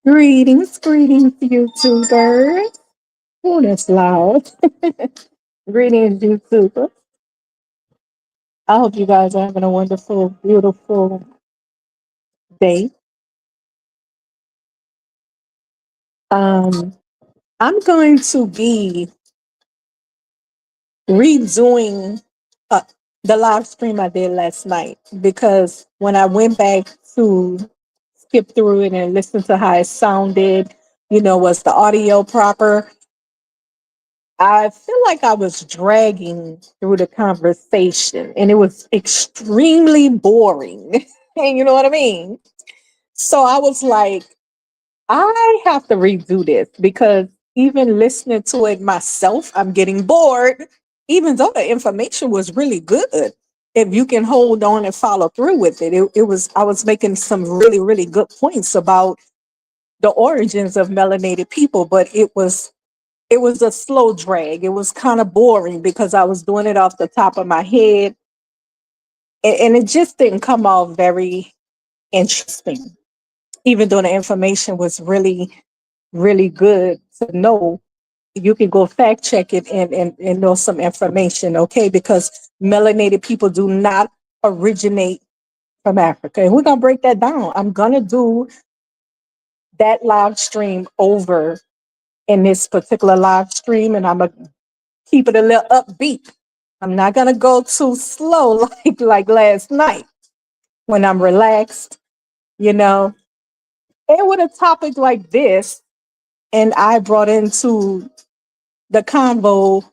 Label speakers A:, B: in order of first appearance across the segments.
A: Greetings, YouTubers. Oh, that's loud. Greetings, YouTubers. I hope you guys are having a wonderful, beautiful day. Um, I'm going to be redoing uh, the live stream I did last night because when I went back to skip through it and listen to how it sounded, was the audio proper? I feel like I was dragging through the conversation and it was extremely boring. And you know what I mean? So I was like, I have to redo this because even listening to it myself, I'm getting bored, even though the information was really good. If you can hold on and follow through with it, I was making some really, really good points about the origins of melanated people, but it was a slow drag. It was kind of boring because I was doing it off the top of my head and it just didn't come off very interesting, even though the information was really, really good to know. You can go fact check it and know some information, okay? Because melanated people do not originate from Africa. And we're going to break that down. I'm going to do that live stream over in this particular live stream, and I'm going to keep it a little upbeat. I'm not gonna go too slow like last night when I'm relaxed, you know. And with a topic like this, and I brought into the convo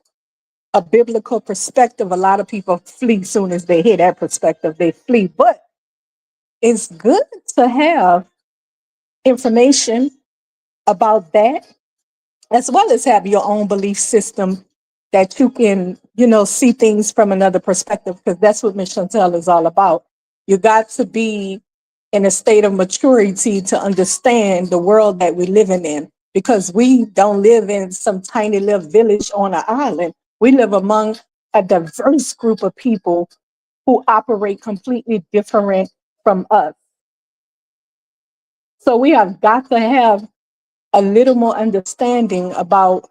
A: a biblical perspective, a lot of people flee soon as they hear that perspective, they flee. But it's good to have information about that as well as have your own belief system that you can, see things from another perspective, because that's what Miss Chantell is all about. You got to be in a state of maturity to understand the world that we're living in, because we don't live in some tiny little village on an island. We live among a diverse group of people who operate completely different from us. So we have got to have a little more understanding about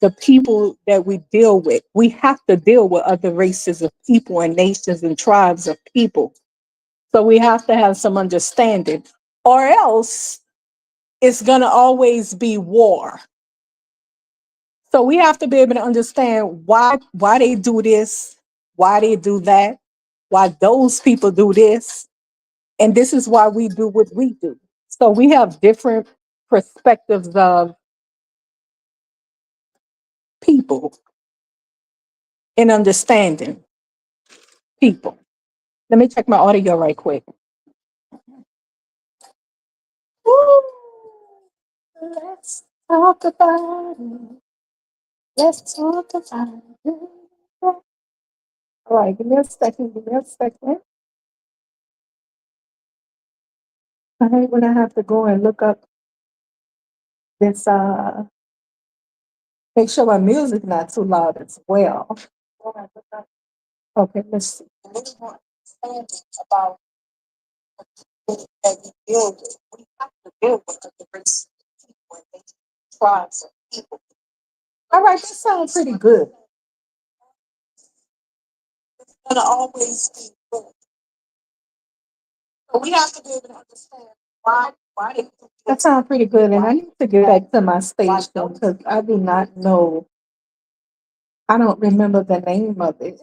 A: the people that we deal with. We have to deal with other races of people and nations and tribes of people. So we have to have some understanding, or else it's going to always be war. So we have to be able to understand why they do this, why they do that, why those people do this, and this is why we do what we do. So we have different perspectives of people and understanding people. Let me check my audio right quick. Ooh, let's talk about it. Let's talk about it. All right, give me a second. Give me a second. I hate when I have to go and look up this. Make sure my music not too loud as well. Okay, let's see. A little more understanding about the people that we deal with. We have to deal with the race of people and tribes of people. All right, that sounds pretty good. It's gonna always be good. So we have to be able to understand why they do that sounds pretty good. And I need to get back to my stage though, because I do not know. I don't remember the name of it.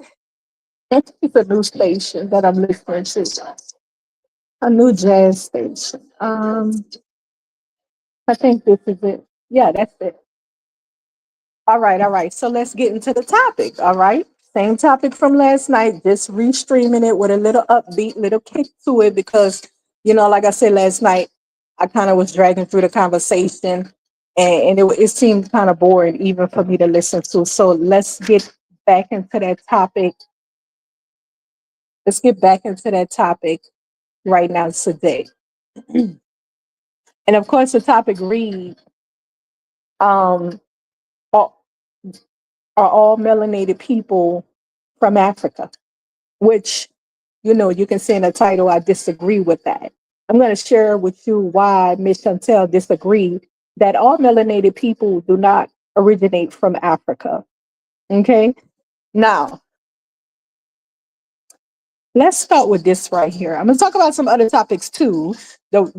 A: It's a new station that I'm listening to. A new jazz station. I think this is it. Yeah, that's it. All right, all right. So let's get into the topic. All right. Same topic from last night, just restreaming it with a little upbeat, little kick to it because, like I said last night, I kind of was dragging through the conversation and it seemed kind of boring even for me to listen to. So let's get back into that topic. Let's get back into that topic right now today. And of course, the topic reads, um, are, are all melanated people from Africa? Which, you can see in the title, I disagree with that. I'm going to share with you why Miss Chantell disagreed that all melanated people do not originate from Africa. Okay. Now, let's start with this right here. I'm going to talk about some other topics too,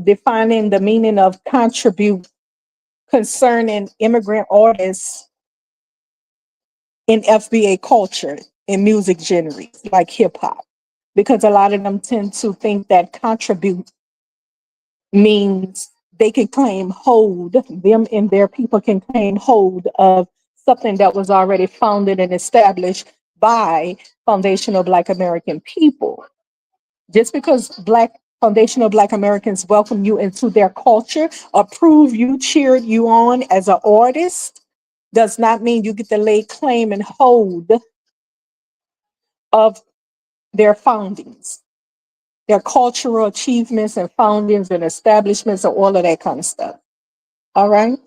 A: defining the meaning of contribute concerning immigrant artists in FBA culture in music genres like hip hop, because a lot of them tend to think that contribute means they can claim hold, them and their people can claim hold of something that was already founded and established by foundational Black American people. Just because foundational Black Americans welcome you into their culture, approve you, cheered you on as an artist, does not mean you get to lay claim and hold of their foundings, their cultural achievements and foundings and establishments and all of that kind of stuff. All right.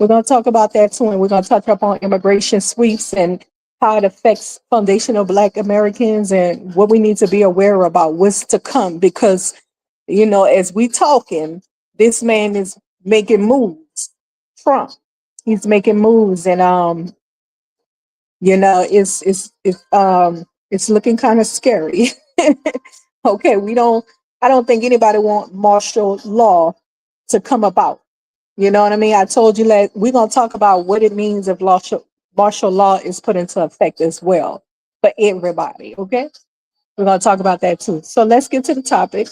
A: We're going to talk about that too. And we're going to touch up on immigration sweeps and how it affects foundational Black Americans and what we need to be aware about what's to come. Because, as we talking, this man is making moves. Trump, he's making moves, and it's looking kind of scary. Okay, I don't think anybody want martial law to come about. You know what I mean? I told you that we're gonna talk about what it means if martial law is put into effect as well for everybody. Okay, we're gonna talk about that too. So let's get to the topic.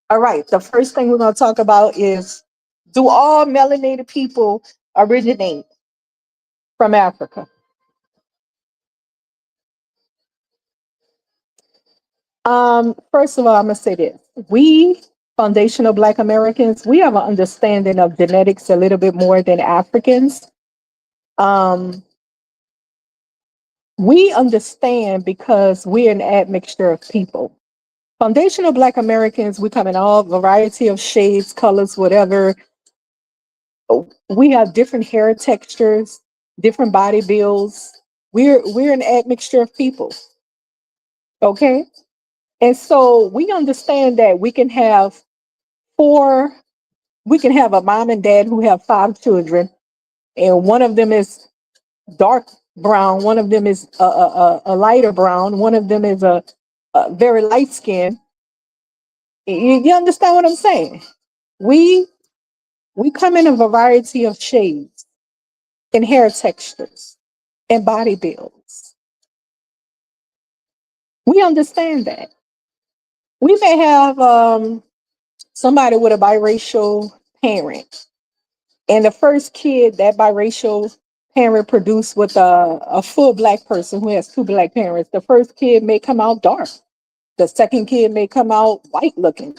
A: All right, the first thing we're gonna talk about is, do all melanated people originate from Africa? First of all, I'm gonna say this: we foundational Black Americans, we have an understanding of genetics a little bit more than Africans. Um, we understand because we're an admixture of people. Foundational Black Americans, we come in all variety of shades, colors, whatever. We have different hair textures, different body builds. We're an admixture of people. Okay. And so we understand that four, we can have a mom and dad who have 5 children, and one of them is dark brown, one of them is a lighter brown, one of them is a very light skin. You understand what I'm saying? We we come in a variety of shades and hair textures and body builds. We understand that. We may have somebody with a biracial parent, and the first kid that biracial parent produced with a full Black person who has 2 Black parents. The first kid may come out dark. The second kid may come out white looking.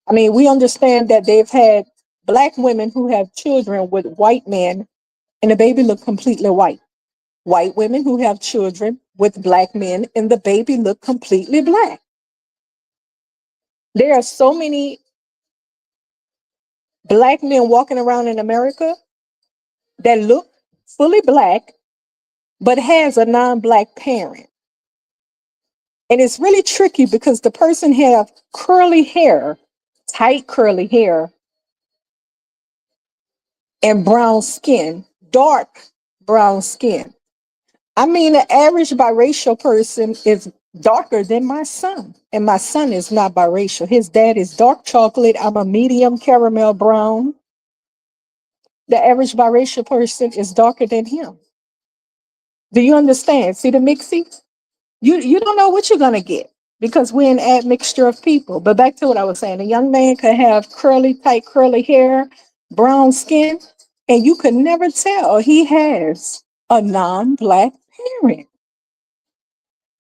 A: I mean, we understand that they've had Black women who have children with white men, and the baby look completely white. White women who have children with Black men, and the baby look completely Black. There are so many Black men walking around in America that look fully Black, but has a non-Black parent. And it's really tricky because the person have curly hair, tight curly hair, and brown skin, dark brown skin. I mean, the average biracial person is darker than my son, and my son is not biracial. His dad is dark chocolate. I'm a medium caramel brown. The average biracial person is darker than him. Do you understand? See the mixing? You don't know what you're gonna get because we're an admixture of people. But back to what I was saying, a young man could have curly, tight, curly hair, brown skin, and you could never tell he has a non-Black parent.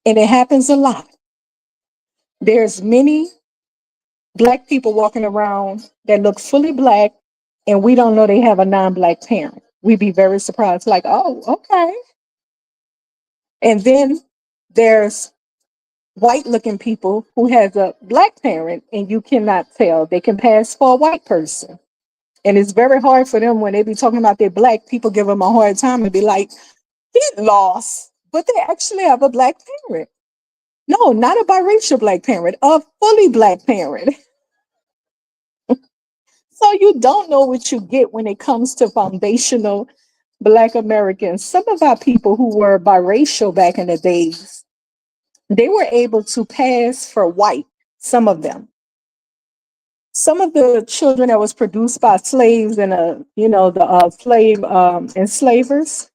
A: And it happens a lot. There's many Black people walking around that look fully Black, and we don't know they have a non-Black parent. We'd be very surprised, like, oh, okay. And then there's white looking people who has a Black parent, and you cannot tell. They can pass for a white person. And it's very hard for them when they be talking about their Black, people give them a hard time and be like, get lost. But they actually have a Black parent. No, not a biracial Black parent, a fully Black parent. So you don't know what you get when it comes to foundational Black Americans. Some of our people who were biracial back in the days, they were able to pass for white, some of them. Some of the children that was produced by slaves and the slave enslavers,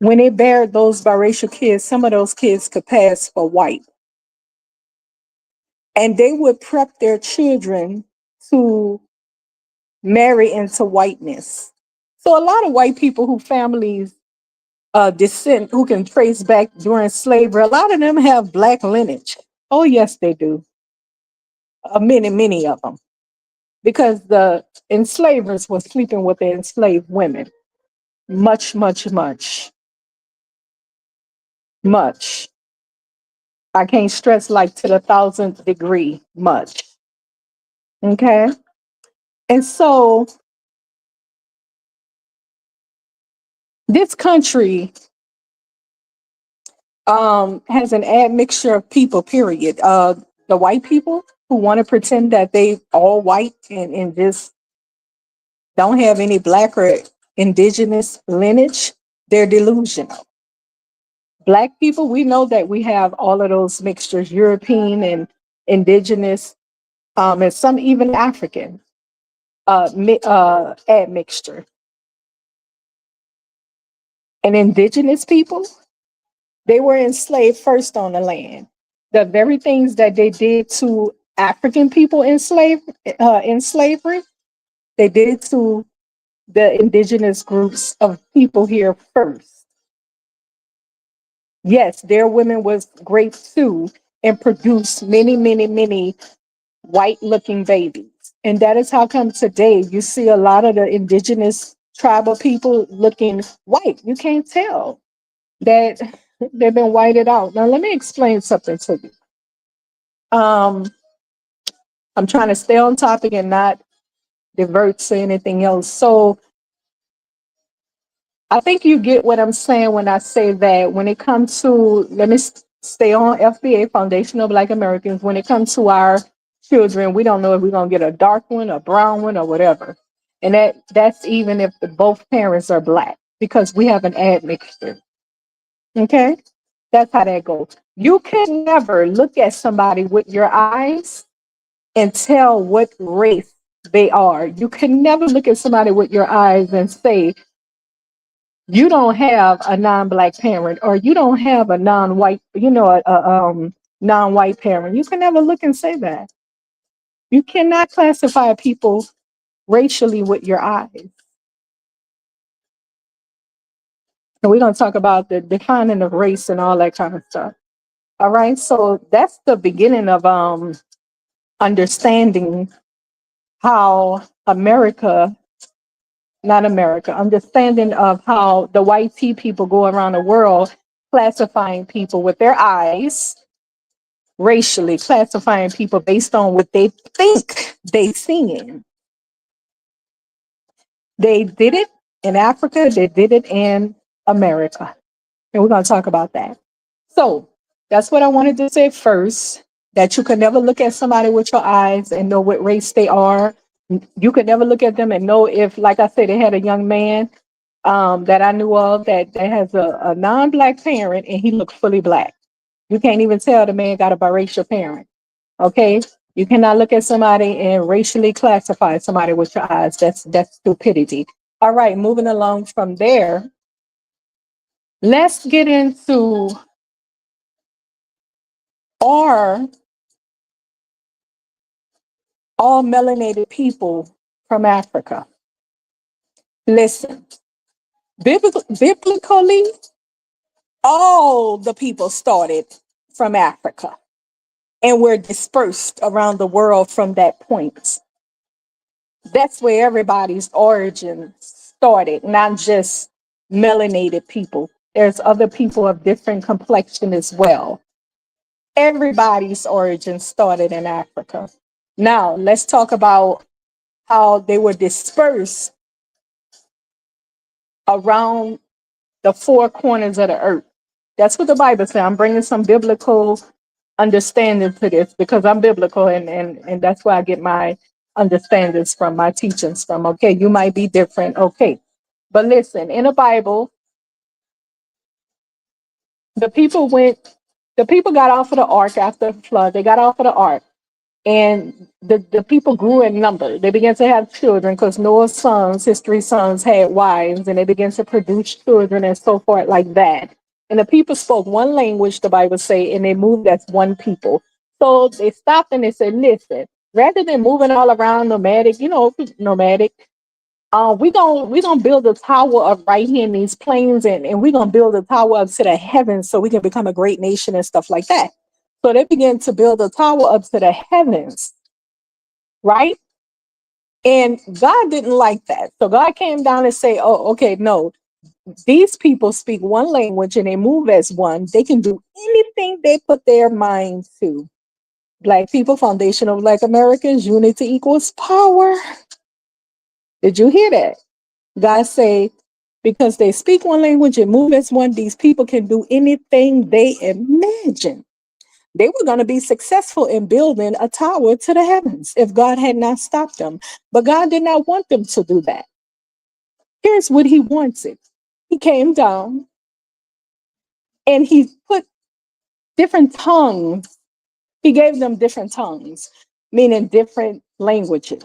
A: when they buried those biracial kids, some of those kids could pass for white. And they would prep their children to marry into whiteness. So a lot of white people who families descent who can trace back during slavery, a lot of them have black lineage. Oh yes, they do. Many of them, because the enslavers were sleeping with the enslaved women. Much. I can't stress like to the thousandth degree much. Okay. And so this country has an admixture of people, period. The white people who want to pretend that they all white and just don't have any black or indigenous lineage, they're delusional. Black people, we know that we have all of those mixtures, European and indigenous, and some even African admixture. And indigenous people, they were enslaved first on the land. The very things that they did to African people in slavery, they did it to the indigenous groups of people here first. Yes, their women was great too and produced many white looking babies. And that is how come today you see a lot of the indigenous tribal people looking white. You can't tell that they've been whited out. Now let me explain something to you. I'm trying to stay on topic and not divert to anything else. So I think you get what I'm saying when I say that when it comes to, let me stay on FBA, Foundational Black Americans, when it comes to our children, we don't know if we're going to get a dark one, a brown one, or whatever. And that's even if both parents are black, because we have an admixture. Okay? That's how that goes. You can never look at somebody with your eyes and tell what race they are. You can never look at somebody with your eyes and say, you don't have a non-black parent or you don't have a non-white, non-white parent. You can never look and say that. You cannot classify people racially with your eyes. And we're going to talk about the defining of race and all that kind of stuff. All right. So that's the beginning of understanding how not America, understanding of how the white people go around the world classifying people with their eyes, racially classifying people based on what they think they seeing. They did it in Africa, they did it in America. And we're going to talk about that. So that's what I wanted to say first, that you can never look at somebody with your eyes and know what race they are. You could never look at them and know if, like I said, they had a young man that I knew of that has a non-black parent and he looked fully black. You can't even tell the man got a biracial parent. Okay? You cannot look at somebody and racially classify somebody with your eyes. That's stupidity. All right, moving along from there. Let's get into, are all melanated people from Africa? Listen, biblically, all the people started from Africa and were dispersed around the world from that point. That's where everybody's origin started, not just melanated people. There's other people of different complexion as well. Everybody's origin started in Africa. Now, let's talk about how they were dispersed around the four corners of the earth. That's what the Bible says. I'm bringing some biblical understanding to this because I'm biblical and that's where I get my understand this from, my teachings from. Okay, you might be different. Okay, but listen, in the Bible, the people went, the people got off of the ark after the flood. They got off of the ark, and the people grew in number. They began to have children because Noah's sons, his three sons, had wives, and they began to produce children and so forth like that. And the people spoke one language, the Bible say, and they moved as one people. So they stopped and they said, listen, rather than moving all around nomadic, nomadic, we gonna build a tower up right here in these plains, and we're gonna build a tower up to the heavens so we can become a great nation and stuff like that. So they began to build a tower up to the heavens, right? And God didn't like that. So God came down and say, oh, okay, no, these people speak one language and they move as one. They can do anything they put their mind to. Black people, foundation of Black Americans, unity equals power. Did you hear that? God say, because they speak one language and move as one, these people can do anything they imagine. They were going to be successful in building a tower to the heavens if God had not stopped them. But God did not want them to do that. Here's what he wanted. He came down and he put different tongues. He gave them different tongues, meaning different languages.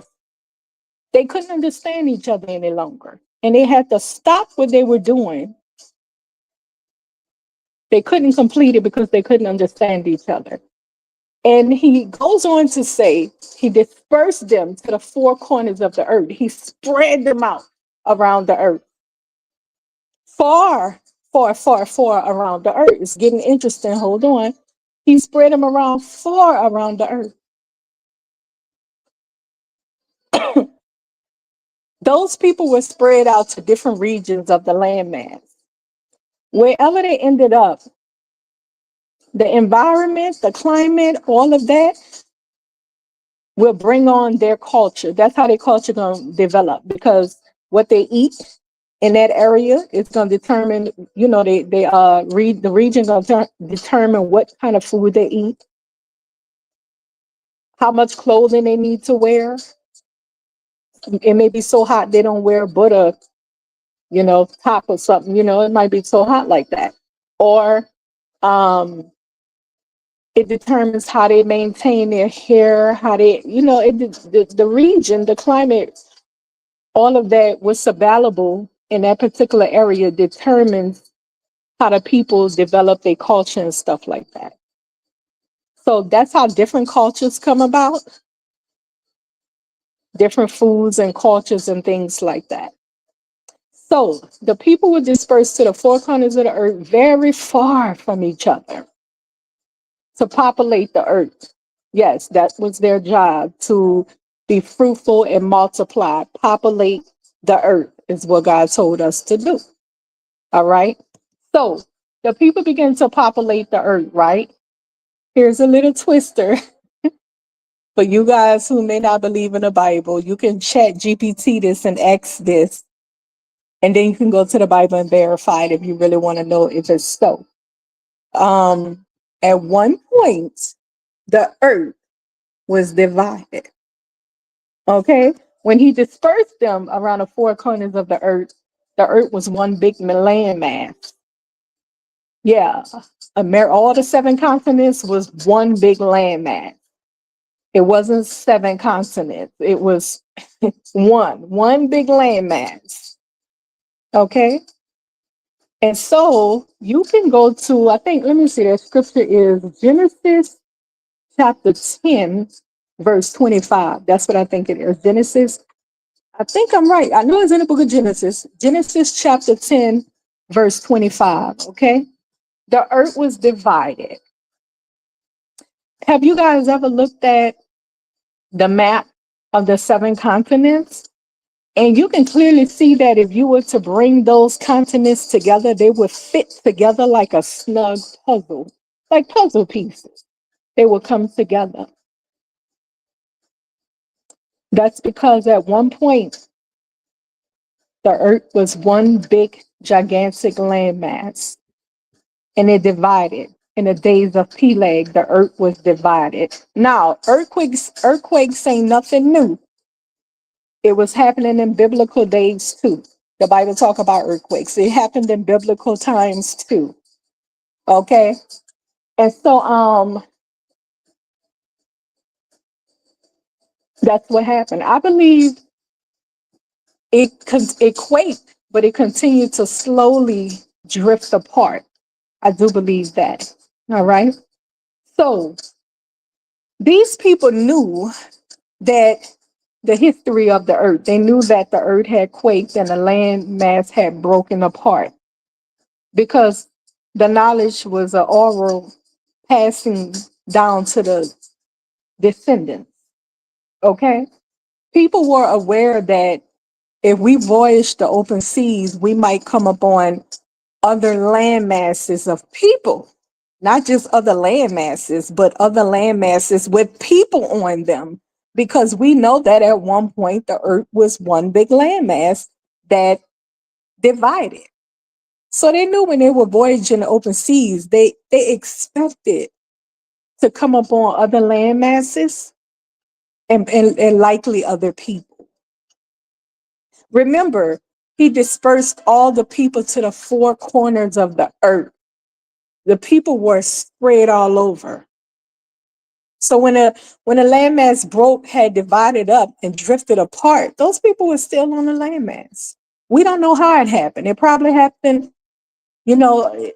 A: They couldn't understand each other any longer. And they had to stop what they were doing. They couldn't complete it because they couldn't understand each other. And he goes on to say, he dispersed them to the four corners of the earth. He spread them out around the earth. Far, far, far, far around the earth. It's getting interesting. Hold on. He spread them around far around the earth. Those people were spread out to different regions of the landmass. Wherever they ended up, the environment, the climate, all of that will bring on their culture. That's how their culture going to develop, because what they eat in that area is going to determine, the region going to determine what kind of food they eat, how much clothing they need to wear. It may be so hot they don't wear but a, top or something, it might be so hot like that. Or it determines how they maintain their hair, how they, the region, the climate, all of that, what's available in that particular area determines how the people develop their culture and stuff like that. So that's how different cultures come about, different foods and cultures and things like that. So the people were dispersed to the four corners of the earth, very far from each other, to populate the earth. Yes, that was their job, to be fruitful and multiply, populate the earth is what God told us to do. All right. So the people begin to populate the earth, right? Here's a little twister. For you guys who may not believe in the Bible, you can chat GPT this and X this, and then you can go to the Bible and verify it if you really want to know if it's so. At one point, the earth was divided. Okay? When he dispersed them around the four corners of the earth was one big landmass. Yeah. All the seven continents was one big landmass. It wasn't seven continents. It was one big landmass. Okay? And so you can go to, I think, let me see, that scripture is Genesis chapter 10, verse 25. That's what I think it is. Genesis, I think I'm right. I know it's in the book of Genesis. Genesis chapter 10, verse 25. Okay? The earth was divided. Have you guys ever looked at the map of the seven continents? And you can clearly see that if you were to bring those continents together, they would fit together like a snug puzzle, like puzzle pieces. They would come together. That's because at one point, the earth was one big, gigantic landmass, and it divided. In the days of Peleg, the earth was divided. Now, earthquakes ain't nothing new. It was happening in biblical days too. The Bible talk about earthquakes. It happened in biblical times too. Okay. And so that's what happened. I believe it quaked, but it continued to slowly drift apart. I do believe that. All right. So these people knew that the history of the earth. They knew that the earth had quaked and the land mass had broken apart because the knowledge was an oral passing down to the descendants. Okay. People were aware that if we voyaged the open seas, we might come upon other land masses of people, not just other land masses, but other land masses with people on them. Because we know that at one point the earth was one big landmass that divided. So they knew when they were voyaging the open seas, they expected to come upon other land masses and likely other people. Remember, he dispersed all the people to the four corners of the earth. The people were spread all over. So when a landmass broke, had divided up and drifted apart, those people were still on the landmass. We don't know how it happened. It probably happened, you know, it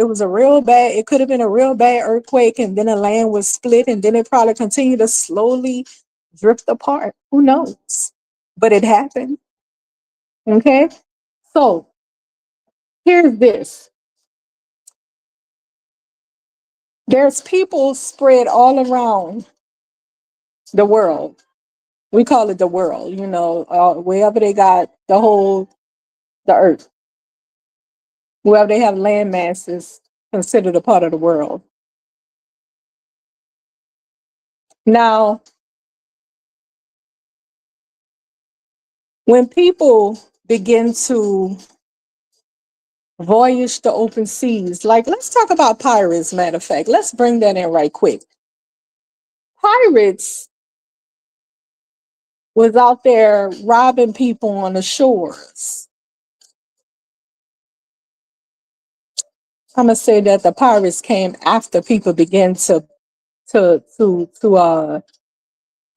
A: was a real bad, it could have been a real bad earthquake, and then the land was split, and then it probably continued to slowly drift apart. Who knows? But it happened. Okay. So here's this. There's people spread all around the world. We call it the world, wherever they got the earth, wherever they have land masses considered a part of the world. Now, when people begin to voyage the open seas, like let's talk about pirates, matter of fact, let's bring that in right quick. Pirates was out there robbing people on the shores. I'm gonna say that the pirates came after people began to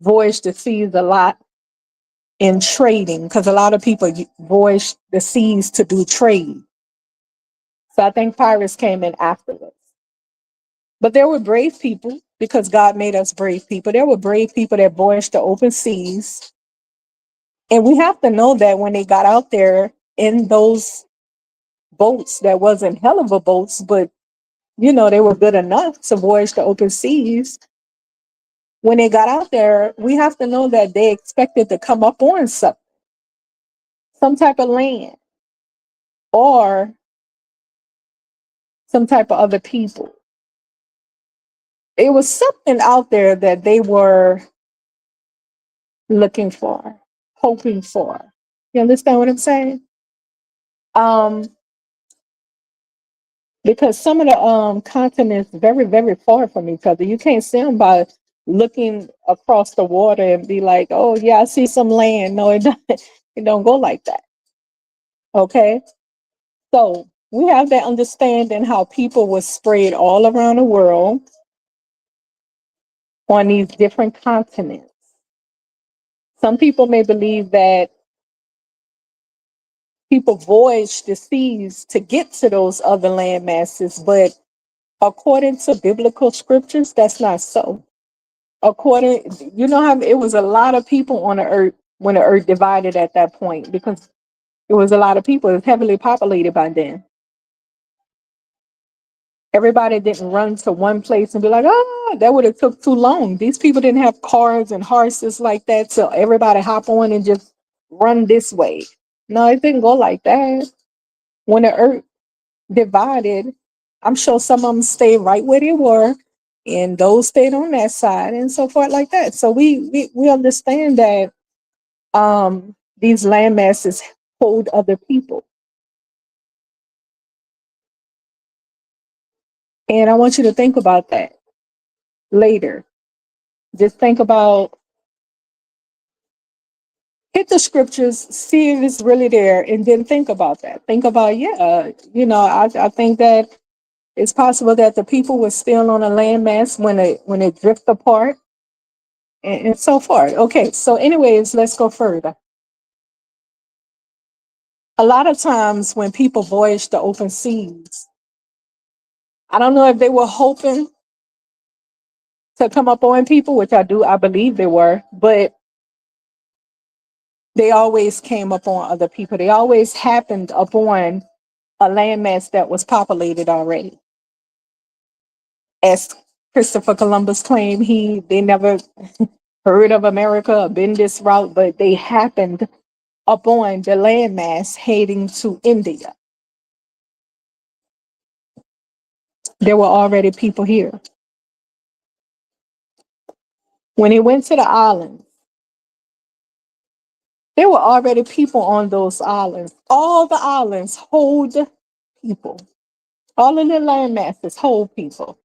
A: voyage the seas a lot in trading, because a lot of people voyage the seas to do trade. So I think pirates came in afterwards. But there were brave people because God made us brave people. There were brave people that voyaged the open seas. And we have to know that when they got out there in those boats that wasn't hell of a boats, but they were good enough to voyage the open seas. When they got out there, we have to know that they expected to come up on some type of land or some type of other people. It was something out there that they were looking for, hoping for. You understand what I'm saying? Um, because some of the continents very, very far from each other. You can't see them by looking across the water and be like, "Oh yeah, I see some land." No, it don't. It don't go like that. Okay, so we have that understanding how people were spread all around the world on these different continents. Some people may believe that people voyage the seas to get to those other land masses, but according to biblical scriptures, that's not so. How it was a lot of people on the earth when the earth divided at that point, because it was a lot of people. It was heavily populated by then. Everybody didn't run to one place and be like, that would have took too long. These people didn't have cars and horses like that, so everybody hop on and just run this way. No, it didn't go like that. When the earth divided, I'm sure some of them stayed right where they were, and those stayed on that side, and so forth like that. So we understand that these land masses hold other people. And I want you to think about that later. Just think about hit the scriptures, see if it's really there, and then think about that. Think about, yeah, I think that it's possible that the people were still on a landmass when it drifted apart and so forth. Okay, so anyways, let's go further. A lot of times when people voyage to open seas, I don't know if they were hoping to come up on people, which I believe they were, but they always came upon other people. They always happened upon a landmass that was populated already. As Christopher Columbus claimed, they never heard of America or been this route, but they happened upon the landmass heading to India. There were already people here. When he went to the islands, there were already people on those islands. All the islands hold people. All of the land masses hold people.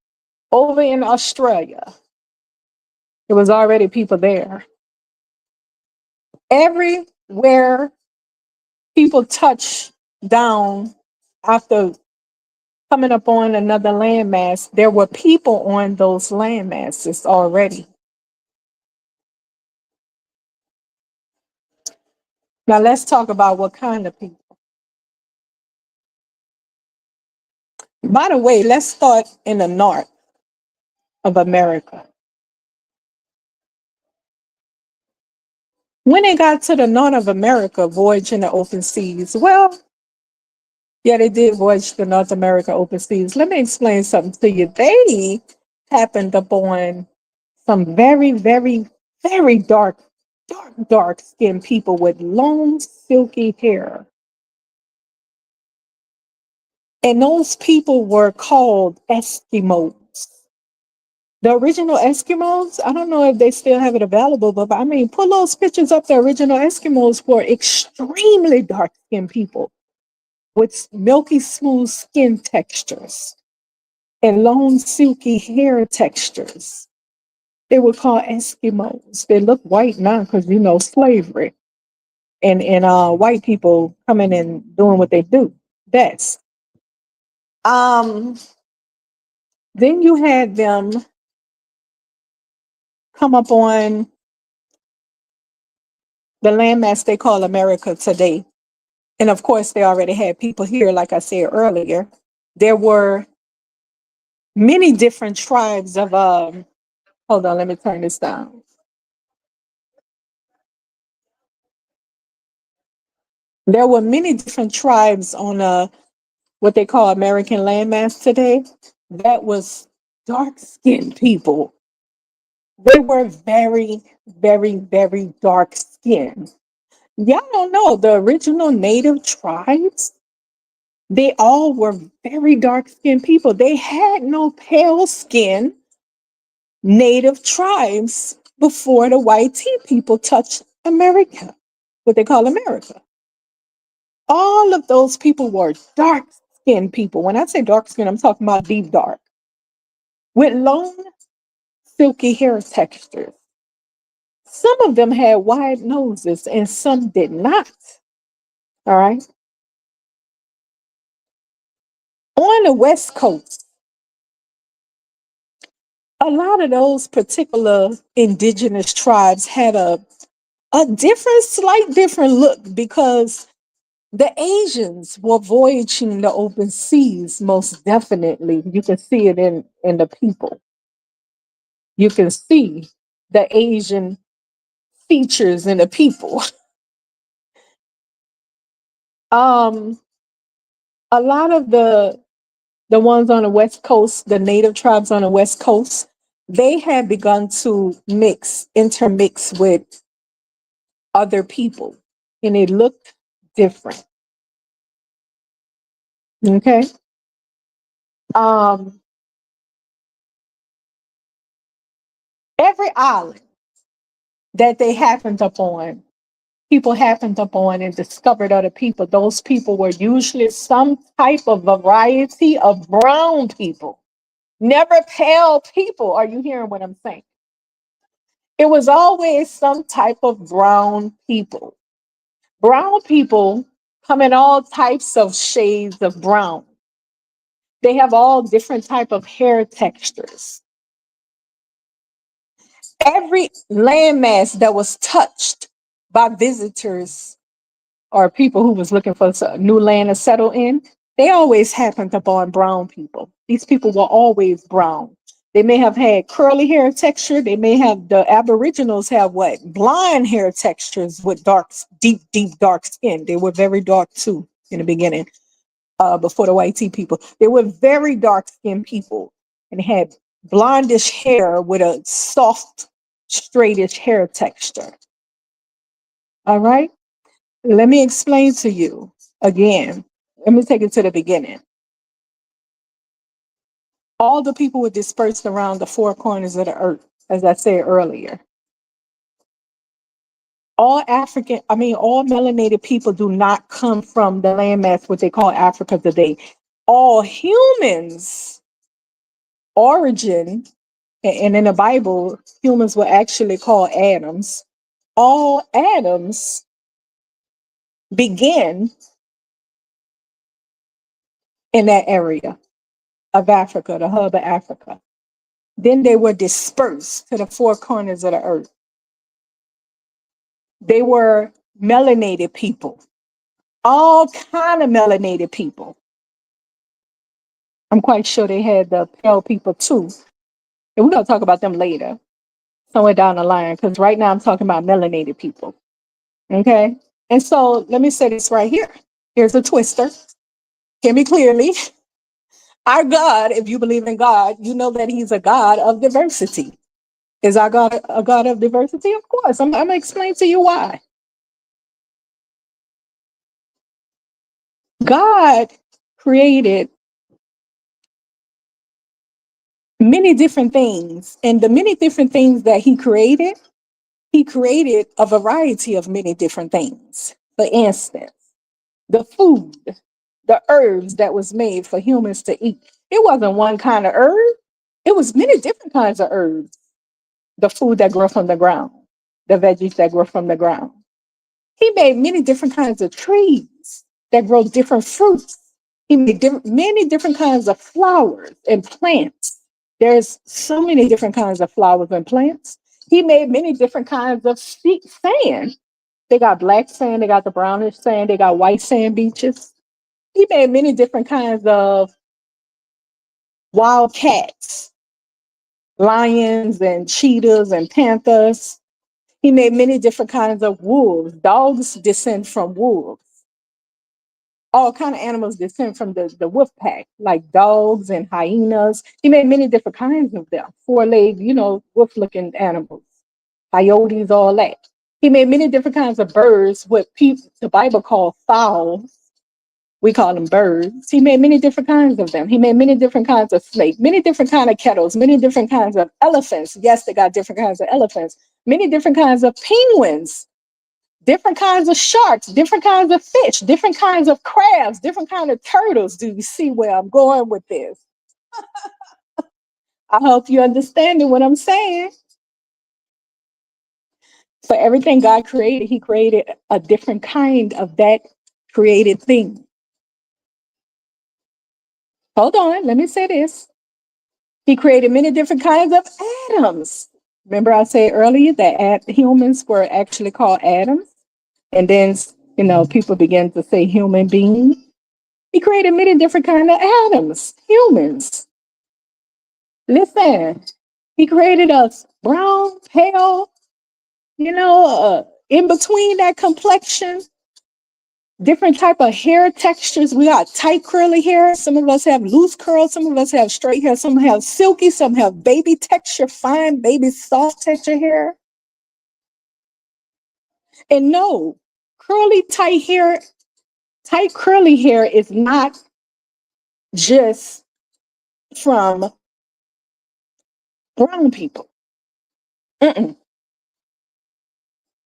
A: Over in Australia, there was already people there. Everywhere people touch down after coming up on another landmass, there were people on those landmasses already. Now let's talk about what kind of people. By the way, let's start in the north of America. When they got to the north of America, voyaging the open seas, well, yeah, they did voyage to North America open seas. Let me explain something to you. They happened upon some very, very, very dark skinned people with long, silky hair. And those people were called Eskimos. The original Eskimos, I don't know if they still have it available, but I mean, pull those pictures up. The original Eskimos were extremely dark skinned people with milky smooth skin textures and long silky hair textures. They were called Eskimos. They look white now because slavery and white people coming and doing what they do best. Um, then you had them come up on the landmass they call America today. And of course, they already had people here, like I said earlier. There were many different tribes of hold on, let me turn this down. There were many different tribes on what they call American landmass today. That was dark skinned people. They were very, very, very dark skinned. Y'all don't know the original native tribes. They all were very dark skinned people. They had no pale skin native tribes before the white tea people touched America, what they call America. All of those people were dark skinned people. When I say dark skin, I'm talking about deep dark with long, silky hair textures. Some of them had wide noses and some did not. All right. On the West Coast, a lot of those particular indigenous tribes had a different look because the Asians were voyaging the open seas, most definitely. You can see it in the people. You can see the Asian features in the people. Um, a lot of the ones on the West Coast, the native tribes on the West Coast, they had begun to intermix with other people, and it looked different. Okay. Um, every island that they happened upon, people happened upon and discovered other people. Those people were usually some type of variety of brown people, never pale people. Are you hearing what I'm saying? It was always some type of brown people. Brown people come in all types of shades of brown. They have all different type of hair textures. Every landmass that was touched by visitors or people who was looking for new land to settle in, they always happened upon brown people. These people were always brown. They may have had curly hair texture. They may have, the Aboriginals have what? Blonde hair textures with dark, deep, deep dark skin. They were very dark too in the beginning, before the white tea people. They were very dark skinned people and had blondish hair with a soft, straightish hair texture. All right. Let me explain to you again. Let me take it to the beginning. All the people were dispersed around the four corners of the earth, as I said earlier. All melanated people do not come from the landmass, what they call Africa today. All humans, origin, and in the Bible, humans were actually called Adams. All Adams begin in that area of Africa, the hub of Africa. Then they were dispersed to the four corners of the earth. They were melanated people, all kind of melanated people. I'm quite sure they had the pale people too. And we're going to talk about them later, somewhere down the line, because right now I'm talking about melanated people. Okay? And so let me say this right here. Here's a twister. Hear me clearly. Our God, if you believe in God, you know that He's a God of diversity. Is our God a God of diversity? Of course. I'm going to explain to you why. God created many different things, and the many different things that He created a variety of many different things. For instance, the food, the herbs that was made for humans to eat. It wasn't one kind of herb. It was many different kinds of herbs. The food that grow from the ground, the veggies that grow from the ground. He made many different kinds of trees that grow different fruits. He made many different kinds of flowers and plants. There's so many different kinds of flowers and plants. He made many different kinds of sand. They got black sand, they got the brownish sand, they got white sand beaches. He made many different kinds of wild cats, lions and cheetahs and panthers. He made many different kinds of wolves. Dogs descend from wolves. All kind of animals descend from the wolf pack, like dogs and hyenas. He made many different kinds of them, four-legged, wolf-looking animals, coyotes, all that. He made many different kinds of birds, what the Bible called fowls. We call them birds. He made many different kinds of them. He made many different kinds of snakes, many different kinds of kettles, many different kinds of elephants. Yes, they got different kinds of elephants. Many different kinds of penguins, different kinds of sharks, different kinds of fish, different kinds of crabs, different kinds of turtles. Do you see where I'm going with this? I hope you're understanding what I'm saying. For everything God created, He created a different kind of that created thing. Hold on, let me say this. He created many different kinds of atoms. Remember I said earlier that humans were actually called atoms? And then, people began to say human being. He created many different kinds of atoms, humans. Listen, He created us brown, pale, in between that complexion, different type of hair textures. We got tight curly hair. Some of us have loose curls. Some of us have straight hair. Some have silky. Some have baby texture, fine baby soft texture hair. And no, tight curly hair is not just from brown people. Mm-mm.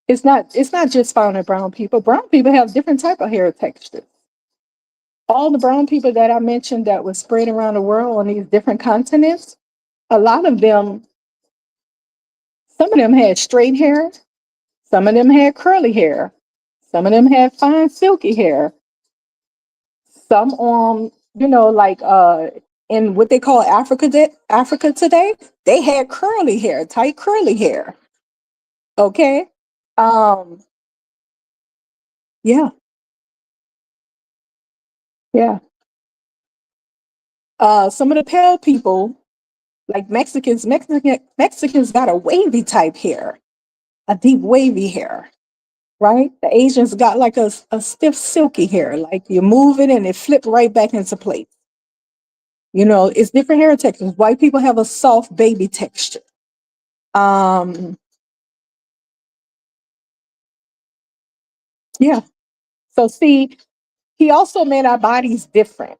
A: It's not just found in brown people. Brown people have different type of hair texture. All the brown people that I mentioned that was spread around the world on these different continents, a lot of them, some of them had straight hair, some of them had curly hair, Some of them had fine silky hair. Some like in what they call Africa today, they had curly hair, tight curly hair. Okay. Um, yeah, yeah. Some of the pale people, like Mexicans got a wavy type hair, a deep wavy hair, right? The Asians got like a stiff silky hair, like you move it and it flip right back into place. It's different hair textures. White people have a soft baby texture. Um, yeah. So see, he also made our bodies different.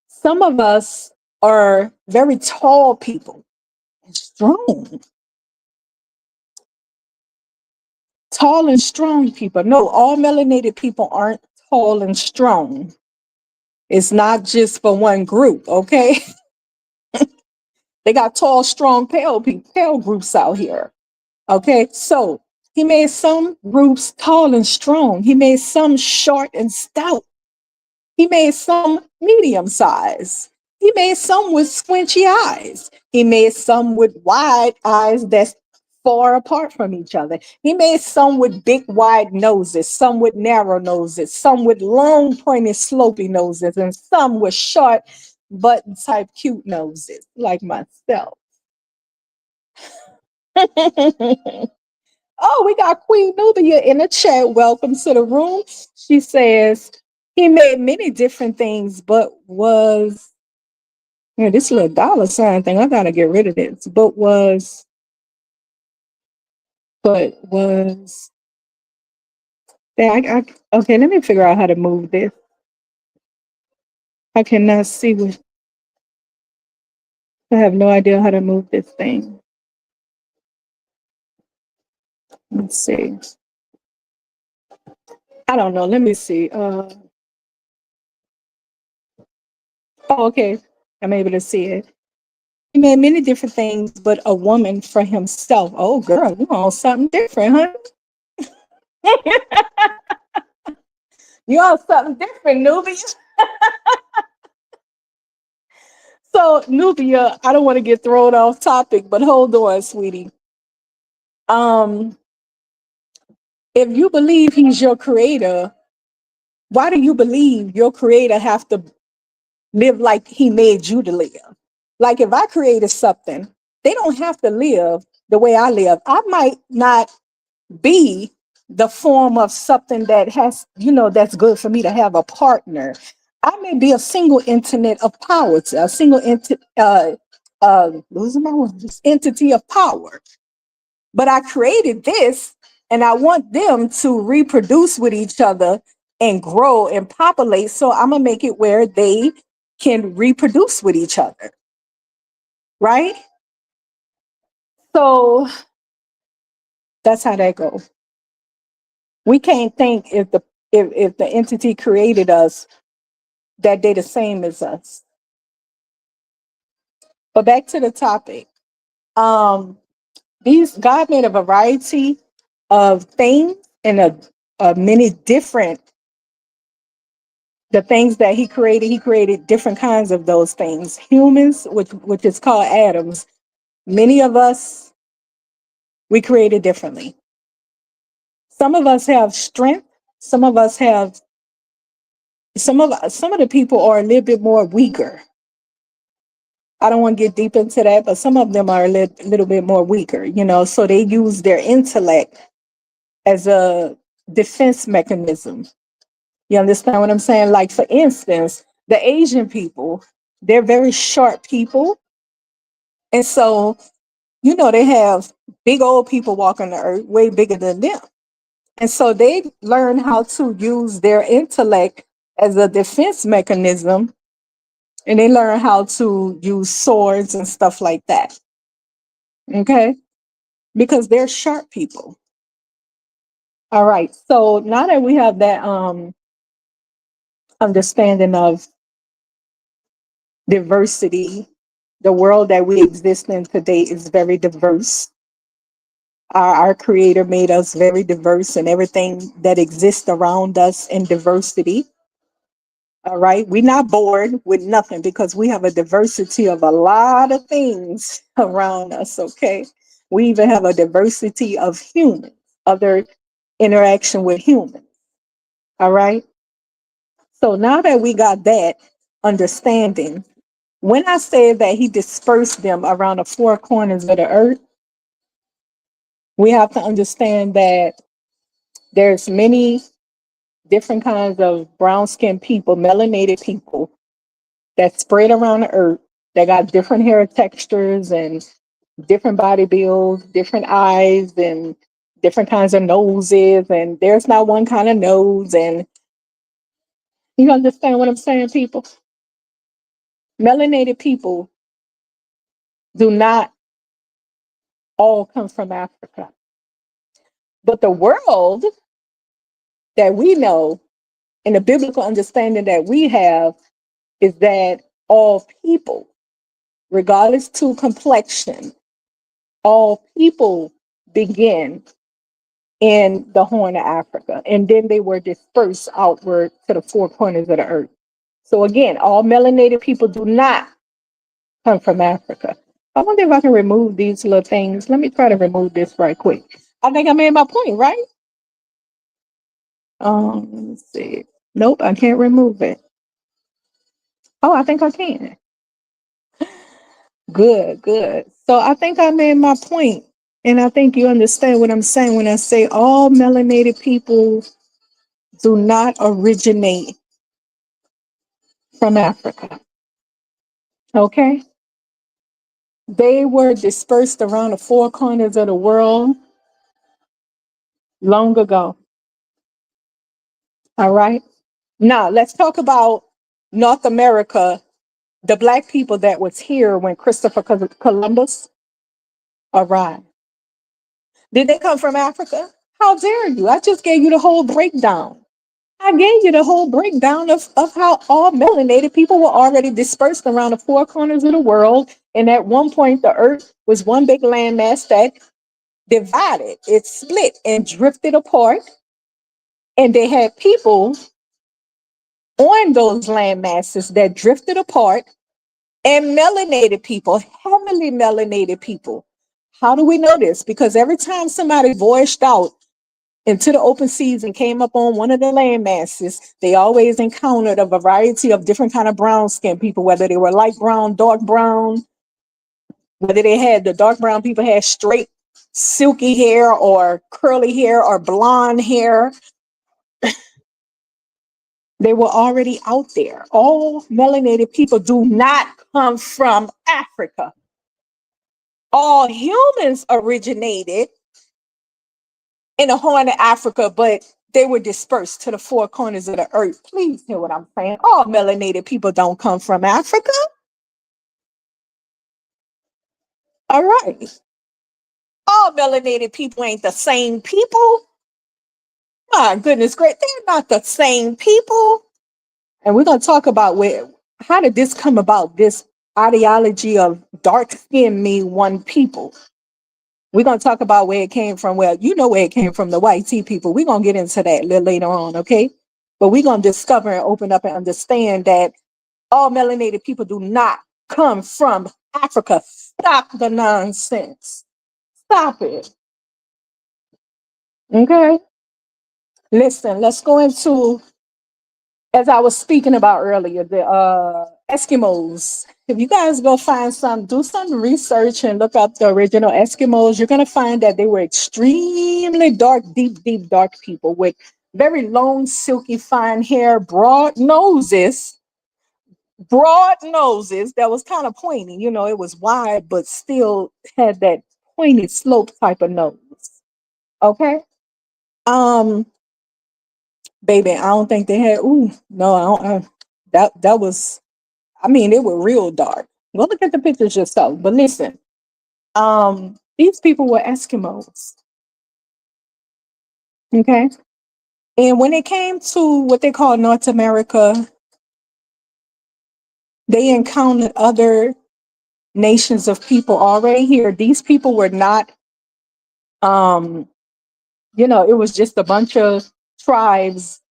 A: Some of us are very tall people and strong, tall and strong people. No, all melanated people aren't tall and strong. It's not just for one group, okay? They got tall, strong, pale people, pale groups out here. Okay, so he made some groups tall and strong. He made some short and stout. He made some medium size. He made some with squinchy eyes. He made some with wide eyes that's far apart from each other. He made some with big, wide noses, some with narrow noses, some with long, pointed, slopey noses, and some with short, button type cute noses, like myself. Oh, we got Queen Nubia in the chat. Welcome to the room. She says he made many different things, but was this little dollar sign thing. I gotta get rid of this. But was yeah, okay, let me figure out how to move this. I cannot see what I have no idea how to move this thing. Let's see. I don't know. Let me see. Oh, okay. I'm able to see it. He made many different things, but a woman for himself. Oh, girl, you want something different, huh? You want something different, Nubia. So, Nubia, I don't want to get thrown off topic, but hold on, sweetie. Um, if you believe he's your creator, why do you believe your creator have to live like he made you to live? Like if I created something, they don't have to live the way I live. I might not be the form of something that has, that's good for me to have a partner. I may be a single internet of power, a single losing my words, entity of power. But I created this and I want them to reproduce with each other and grow and populate. So I'm gonna make it where they can reproduce with each other. Right? So that's how that goes. We can't think if the entity created us that they the same as us. But back to the topic. Um, these God made a variety of things and a many different the things that he created different kinds of those things. Humans, which is called atoms, many of us we created differently. Some of us have strength, some of us have some of the people are a little bit more weaker. I don't want to get deep into that, but some of them are a little bit more weaker, so they use their intellect as a defense mechanism. You understand what I'm saying? Like, for instance, the Asian people, they're very sharp people. And so, they have big old people walking the earth way bigger than them. And so they learn how to use their intellect as a defense mechanism. And they learn how to use swords and stuff like that. Okay? Because they're sharp people. All right. So now that we have that understanding of diversity, the world that we exist in today is very diverse. Our creator made us very diverse, and everything that exists around us in diversity. All right. We're not bored with nothing because we have a diversity of a lot of things around us. Okay. We even have a diversity of humans, other interaction with humans. All right. So now that we got that understanding, when I said that he dispersed them around the four corners of the earth, we have to understand that there's many different kinds of brown skinned people, melanated people that spread around the earth that got different hair textures and different body builds, different eyes, and different kinds of noses. And there's not one kind of nose. And you understand what I'm saying, people? Melanated people do not all come from Africa. But the world that we know and the biblical understanding that we have is that all people, regardless to complexion, all people begin in the Horn of Africa, and then they were dispersed outward to the four corners of the earth. So again, all melanated people do not come from Africa. I wonder if I can remove these little things. Let me try to remove this right quick. I think I made my point, right? Let me see. Nope, I can't remove it. Oh, I think I can. Good, good. So I think I made my point, and I think you understand what I'm saying when I say all melanated people do not originate from Africa. Okay? They were dispersed around the four corners of the world long ago. All right? Now, let's talk about North America, the black people that was here when Christopher Columbus arrived. Did they come from Africa? How dare you? I just gave you the whole breakdown. I gave you the whole breakdown of how all melanated people were already dispersed around the four corners of the world. And at one point, the earth was one big landmass that divided, it split and drifted apart. And they had people on those land masses that drifted apart, and melanated people, heavily melanated people. How do we know this? Because every time somebody voyaged out into the open seas and came up on one of the land masses, they always encountered a variety of different kind of brown skin people, whether they were light brown, dark brown, whether they had the dark brown people had straight silky hair or curly hair or blonde hair. They were already out there. All melanated people do not come from Africa. All humans originated in the Horn of Africa, but they were dispersed to the four corners of the earth. Please hear what I'm saying. All melanated people don't come from Africa. All right. All melanated people ain't the same people. My goodness, great. They're not the same people. And we're going to talk about how did this come about, this ideology of dark skin mean one people. We're going to talk about where it came from. Well, you know where it came from, the white tea people. We're going to get into that a little later on, okay? But we're going to discover and open up and understand that all melanated people do not come from Africa. Stop the nonsense. Stop it. Okay? Listen, let's go into, as I was speaking about earlier, the Eskimos. If you guys go find do some research and look up the original Eskimos, you're going to find that they were extremely dark, deep, deep, dark people with very long, silky, fine hair, broad noses that was kind of pointy. You know, it was wide, but still had that pointed slope type of nose. Okay. Um, Baby, I don't think they had. Ooh, no, I don't. That was. I mean, they were real dark. Go look at the pictures yourself. But listen, these people were Eskimos. Okay, and when it came to what they call North America, they encountered other nations of people already here. These people were not Um, it was just a bunch of tribes,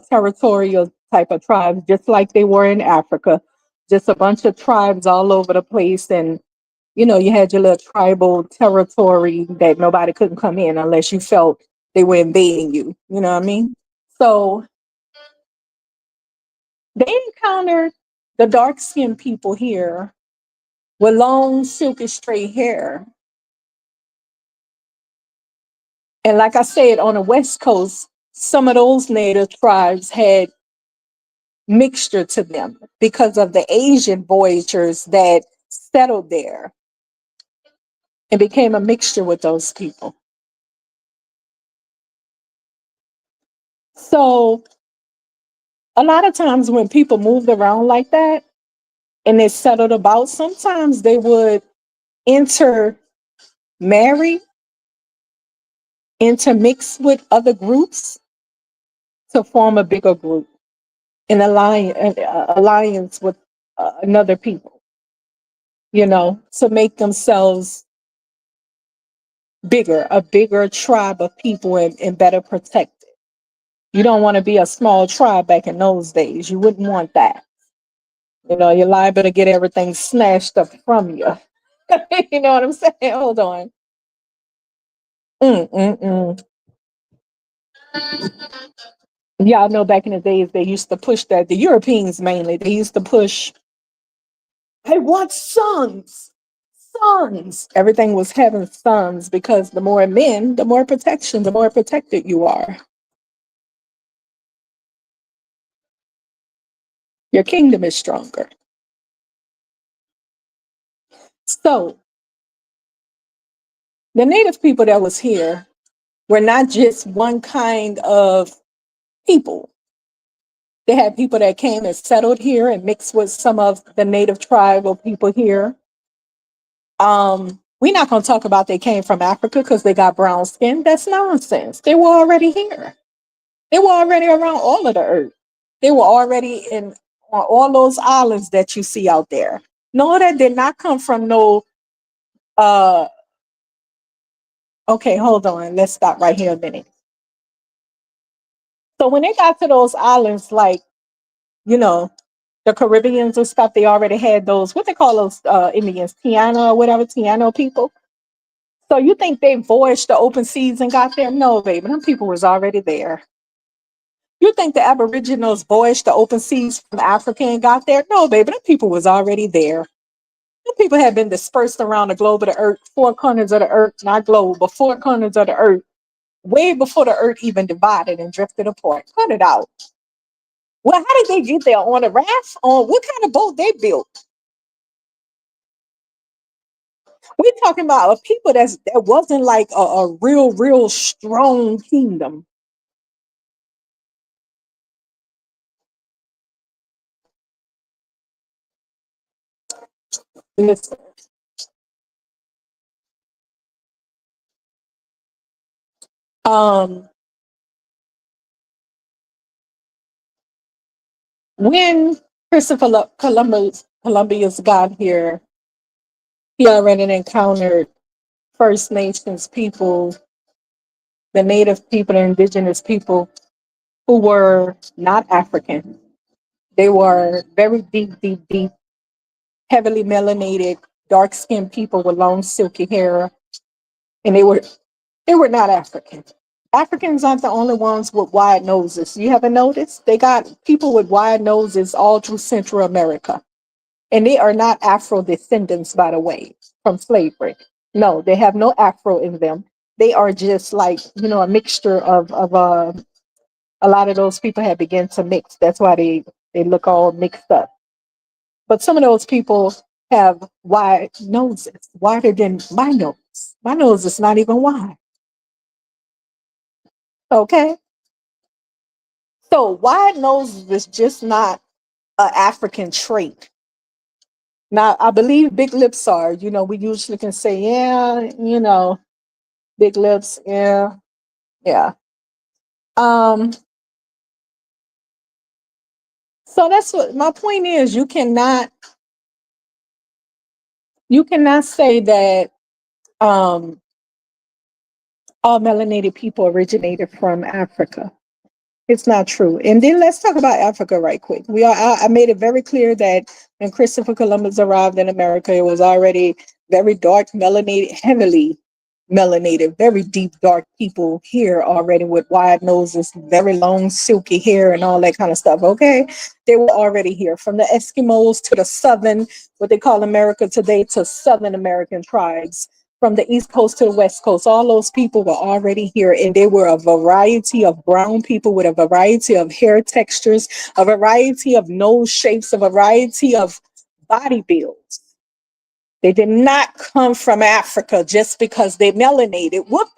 A: territorial type of tribes, just like they were in Africa, just a bunch of tribes all over the place. And, you had your little tribal territory that nobody couldn't come in unless you felt they were invading you. You know what I mean? So they encountered the dark skinned people here with long, silky, straight hair. And like I said, on the West Coast, some of those native tribes had mixture to them because of the Asian voyagers that settled there and became a mixture with those people. So a lot of times when people moved around like that and they settled about, sometimes they would intermarry, intermix with other groups to form a bigger group, an alliance with another people, to make themselves bigger, a bigger tribe of people and better protected. You don't want to be a small tribe back in those days. You wouldn't want that. You're liable to get everything snatched up from you. You know what I'm saying? Hold on. Mm-mm-mm. Y'all know back in the days they used to push that. The Europeans mainly, they used to push, I want sons. Sons. Everything was having sons because the more men, the more protection, the more protected you are. Your kingdom is stronger. So the native people that was here were not just one kind of people. They had people that came and settled here and mixed with some of the native tribal people here. We're not going to talk about they came from Africa because they got brown skin. That's nonsense. They were already here. They were already around all of the earth. They were already in on all those islands that you see out there. No, that did not come from no. Uh, okay, hold on. Let's stop right here a minute. So when they got to those islands, like you know, the Caribbeans and stuff, they already had those, what they call those Indians, Tiana or whatever, Tiano people. So you think they voyaged the open seas and got there? No, baby, them people was already there. You think the Aboriginals voyaged the open seas from Africa and got there? No, baby, them people was already there. Them people had been dispersed around the globe of the earth, four corners of the earth, not globe, but four corners of the earth, way before the earth even divided and drifted apart. Cut it out. Well, how did they get there? On a raft? On what kind of boat they built? We're talking about a people that wasn't like a real strong kingdom. Listen, um, when Columbus got here, he already encountered First Nations people, the Native people, the Indigenous people who were not African. They were very deep, heavily melanated, dark skinned people with long silky hair, and they were not African. Africans aren't the only ones with wide noses. You haven't noticed? They got people with wide noses all through Central America. And they are not Afro descendants, by the way, from slavery. No, they have no Afro in them. They are just like, a mixture of a lot of those people have begun to mix. That's why they look all mixed up. But some of those people have wide noses, wider than my nose. My nose is not even wide. Okay. So wide noses is just not an African trait. Now, I believe big lips are, we usually can say, yeah, big lips, yeah, yeah. Um, so that's what my point is. You cannot say that um all melanated people originated from Africa. It's not true. And then let's talk about Africa right quick. I made it very clear that when Christopher Columbus arrived in America, it was already very dark, melanated, heavily melanated, very deep, dark people here already with wide noses, very long, silky hair, and all that kind of stuff. Okay. They were already here, from the Eskimos to the Southern, what they call America today, to Southern American tribes, from the East Coast to the West Coast. All those people were already here, and they were a variety of brown people with a variety of hair textures, a variety of nose shapes, a variety of body builds. They did not come from Africa just because they melanated. What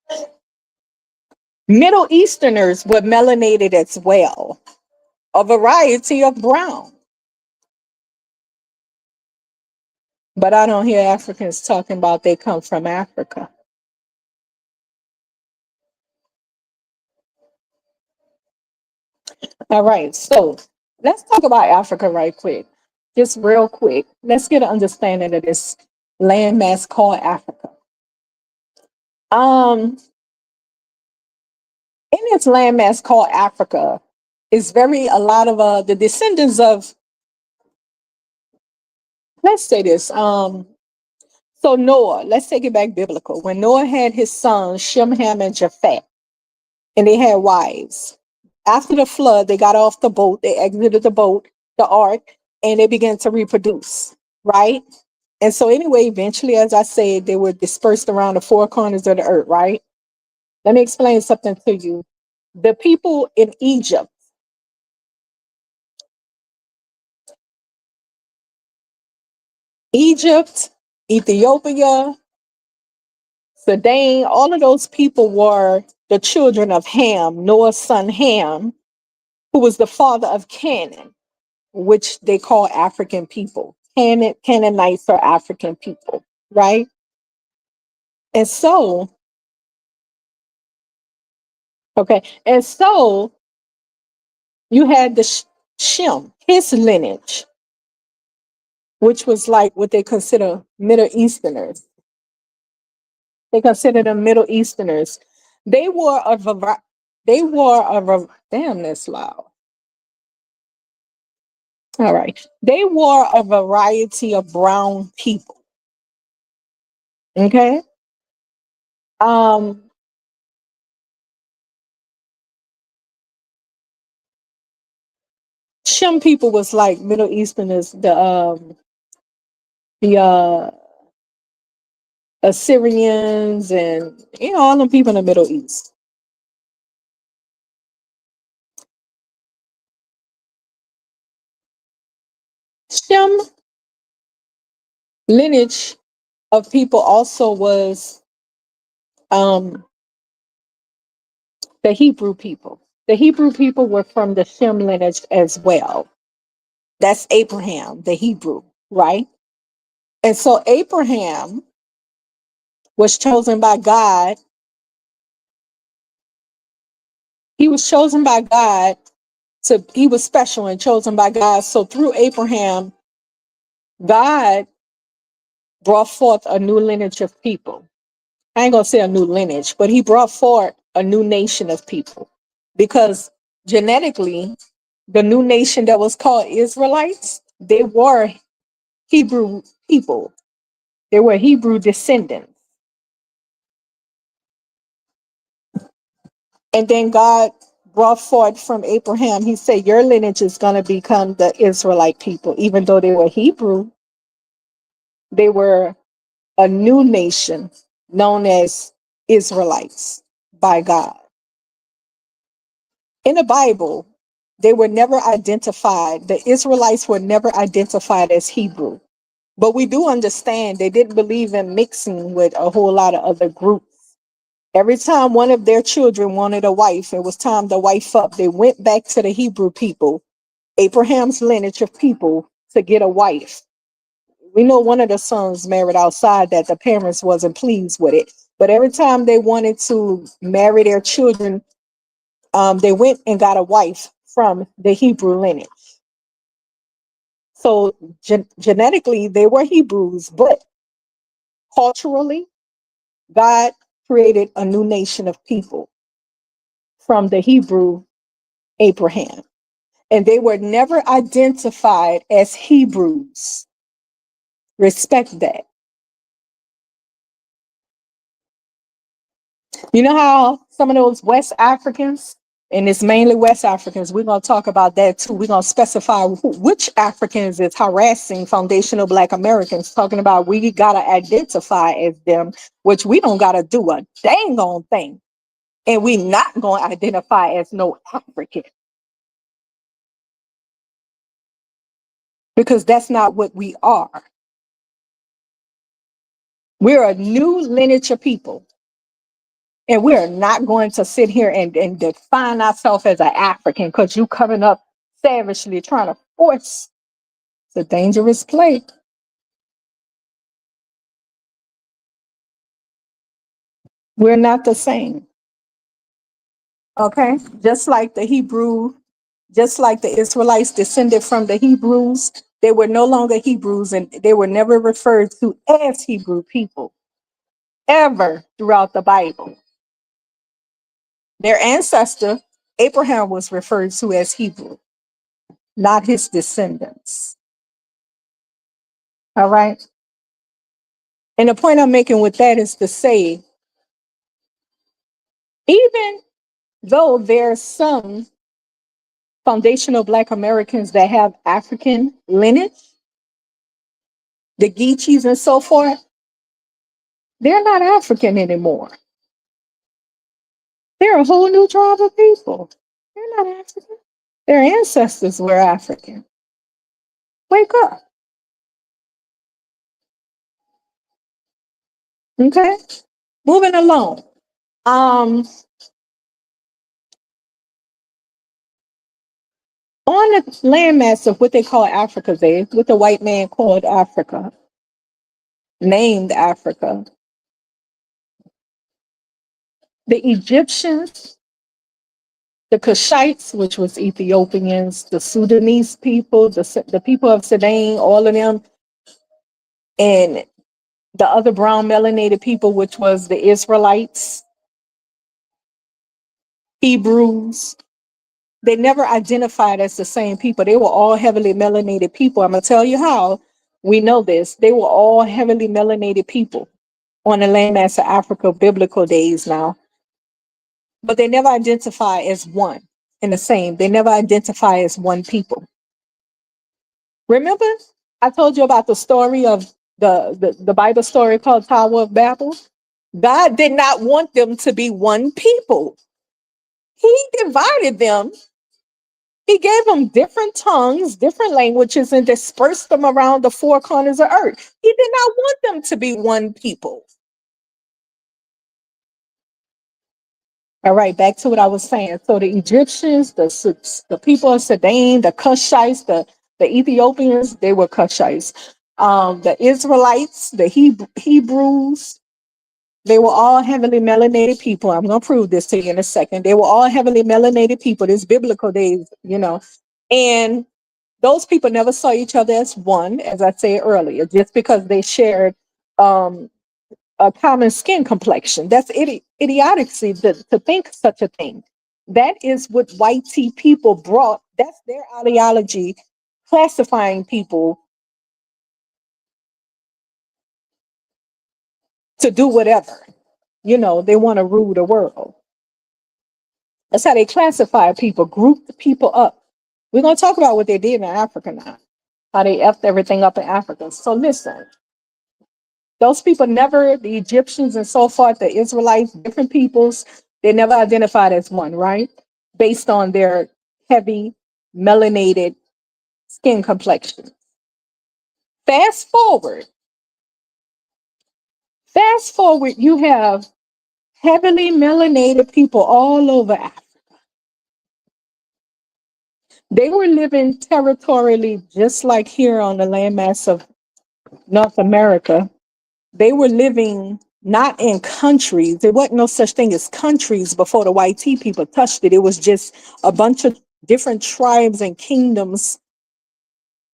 A: the? Middle Easterners were melanated as well, a variety of brown. But I don't hear Africans talking about they come from Africa. All right, so let's talk about Africa right quick. Just real quick. Let's get an understanding of this landmass called Africa. Um, in this landmass called Africa is very a lot of the descendants of, let's say this. So Noah, let's take it back biblical. When Noah had his sons, Shem, Ham, and Japheth, and they had wives. After the flood, they got off the boat, they exited the boat, the ark, and they began to reproduce, right? And so anyway, eventually, as I said, they were dispersed around the four corners of the earth, right? Let me explain something to you. The people in Egypt, Ethiopia, Sudan, all of those people were the children of Ham, Noah's son Ham, who was the father of Canaan, which they call African people. Canaanites are African people, right? And so, okay, and so you had the Shem, his lineage, which was like what they consider Middle Easterners. They consider them Middle Easterners. They were damn, that's loud. All right. They were a variety of brown people. Okay. Um, Shem people was like Middle Easterners, the Assyrians, and all them people in the Middle East. Shem lineage of people also was um the Hebrew people. The Hebrew people were from the Shem lineage as well. That's Abraham, the Hebrew, right? And so Abraham was chosen by God. He was chosen by God he was special and chosen by God. So through Abraham, God brought forth a new lineage of people. I ain't gonna say a new lineage, but he brought forth a new nation of people. Because genetically, the new nation that was called Israelites, they were Hebrew people. They were Hebrew descendants. And then God brought forth from Abraham, he said, your lineage is going to become the Israelite people. Even though they were Hebrew, they were a new nation known as Israelites by God. In the Bible, they were never identified. The Israelites were never identified as Hebrew. But we do understand they didn't believe in mixing with a whole lot of other groups. Every time one of their children wanted a wife, it was time to wife up. They went back to the Hebrew people, Abraham's lineage of people, to get a wife. We know one of the sons married outside that the parents wasn't pleased with it. But every time they wanted to marry their children, they went and got a wife from the Hebrew lineage. So genetically, they were Hebrews, but culturally, God created a new nation of people from the Hebrew Abraham. And they were never identified as Hebrews. Respect that. You know how some of those West Africans, and it's mainly West Africans, we're going to talk about that too. We're going to specify which Africans is harassing foundational Black Americans, talking about we got to identify as them, which we don't got to do a dang on thing. And we not going to identify as no African, because that's not what we are. We're a new lineage of people. And we're not going to sit here and define ourselves as an African because you coming up savagely trying to force. It's a dangerous play. We're not the same. Okay? Just like the Israelites descended from the Hebrews, they were no longer Hebrews and they were never referred to as Hebrew people ever throughout the Bible. Their ancestor, Abraham, was referred to as Hebrew, not his descendants. All right? And the point I'm making with that is to say, even though there's some foundational Black Americans that have African lineage, the Geechees and so forth, they're not African anymore. They're a whole new tribe of people. They're not African. Their ancestors were African. Wake up. Okay? Moving along. On the landmass of what they call Africa, what the white man called Africa, named Africa, the Egyptians, the Kushites, which was Ethiopians, the Sudanese people, the people of Sudan, all of them, and the other brown melanated people, which was the Israelites, Hebrews, they never identified as the same people. They were all heavily melanated people. I'm going to tell you how we know this. They were all heavily melanated people on the landmass of Africa, biblical days now. But they never identify as one and the same. They never identify as one people. Remember, I told you about the story of the Bible story called Tower of Babel? God did not want them to be one people. He divided them. He gave them different tongues, different languages, and dispersed them around the four corners of earth. He did not want them to be one people. All right, back to what I was saying. So the Egyptians, the people of Sudan, the Cushites, the Ethiopians, they were Cushites. The Israelites, the Hebrews, they were all heavily melanated people. I'm going to prove this to you in a second. They were all heavily melanated people. This biblical days, and those people never saw each other as one, as I said earlier, just because they shared a common skin complexion. That's idiocy to think such a thing. That is what white tea people brought. That's their ideology, classifying people to do whatever. They want to rule the world. That's how they classify people, group the people up. We're going to talk about what they did in Africa now, how they effed everything up in Africa. So listen, those people never, the Egyptians and so forth, the Israelites, different peoples, they never identified as one, right? Based on their heavy melanated skin complexion. Fast forward, you have heavily melanated people all over Africa. They were living territorially, just like here on the landmass of North America. They were living not in countries. There wasn't no such thing as countries before the white tea people touched it. It was just a bunch of different tribes and kingdoms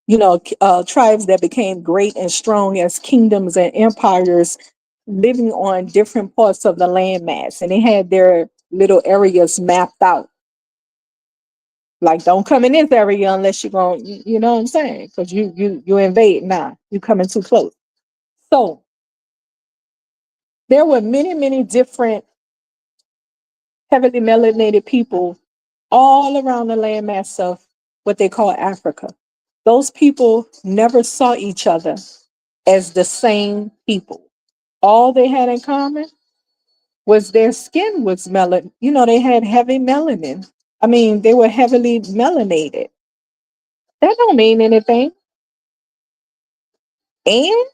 A: tribes that became great and strong as kingdoms and empires living on different parts of the landmass. And they had their little areas mapped out. Like, don't come in this area unless you're going, you know what I'm saying? Because you invade. Nah, you coming too close. So there were many, many different heavily melanated people all around the landmass of what they call Africa. Those people never saw each other as the same people. All they had in common was their skin was they had heavy melanin. I mean, they were heavily melanated. That don't mean anything. And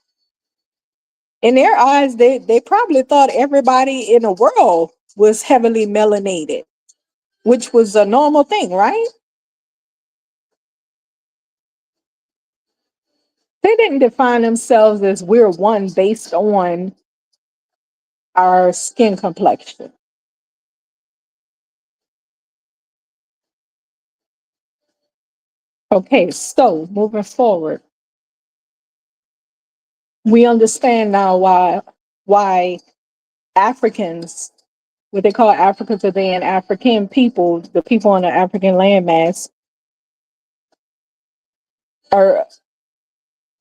A: in their eyes, they probably thought everybody in the world was heavily melanated, which was a normal thing, right? They didn't define themselves as we're one based on our skin complexion. Okay, so moving forward, we understand now why Africans, what they call Africa today, and African people, the people on the African landmass, are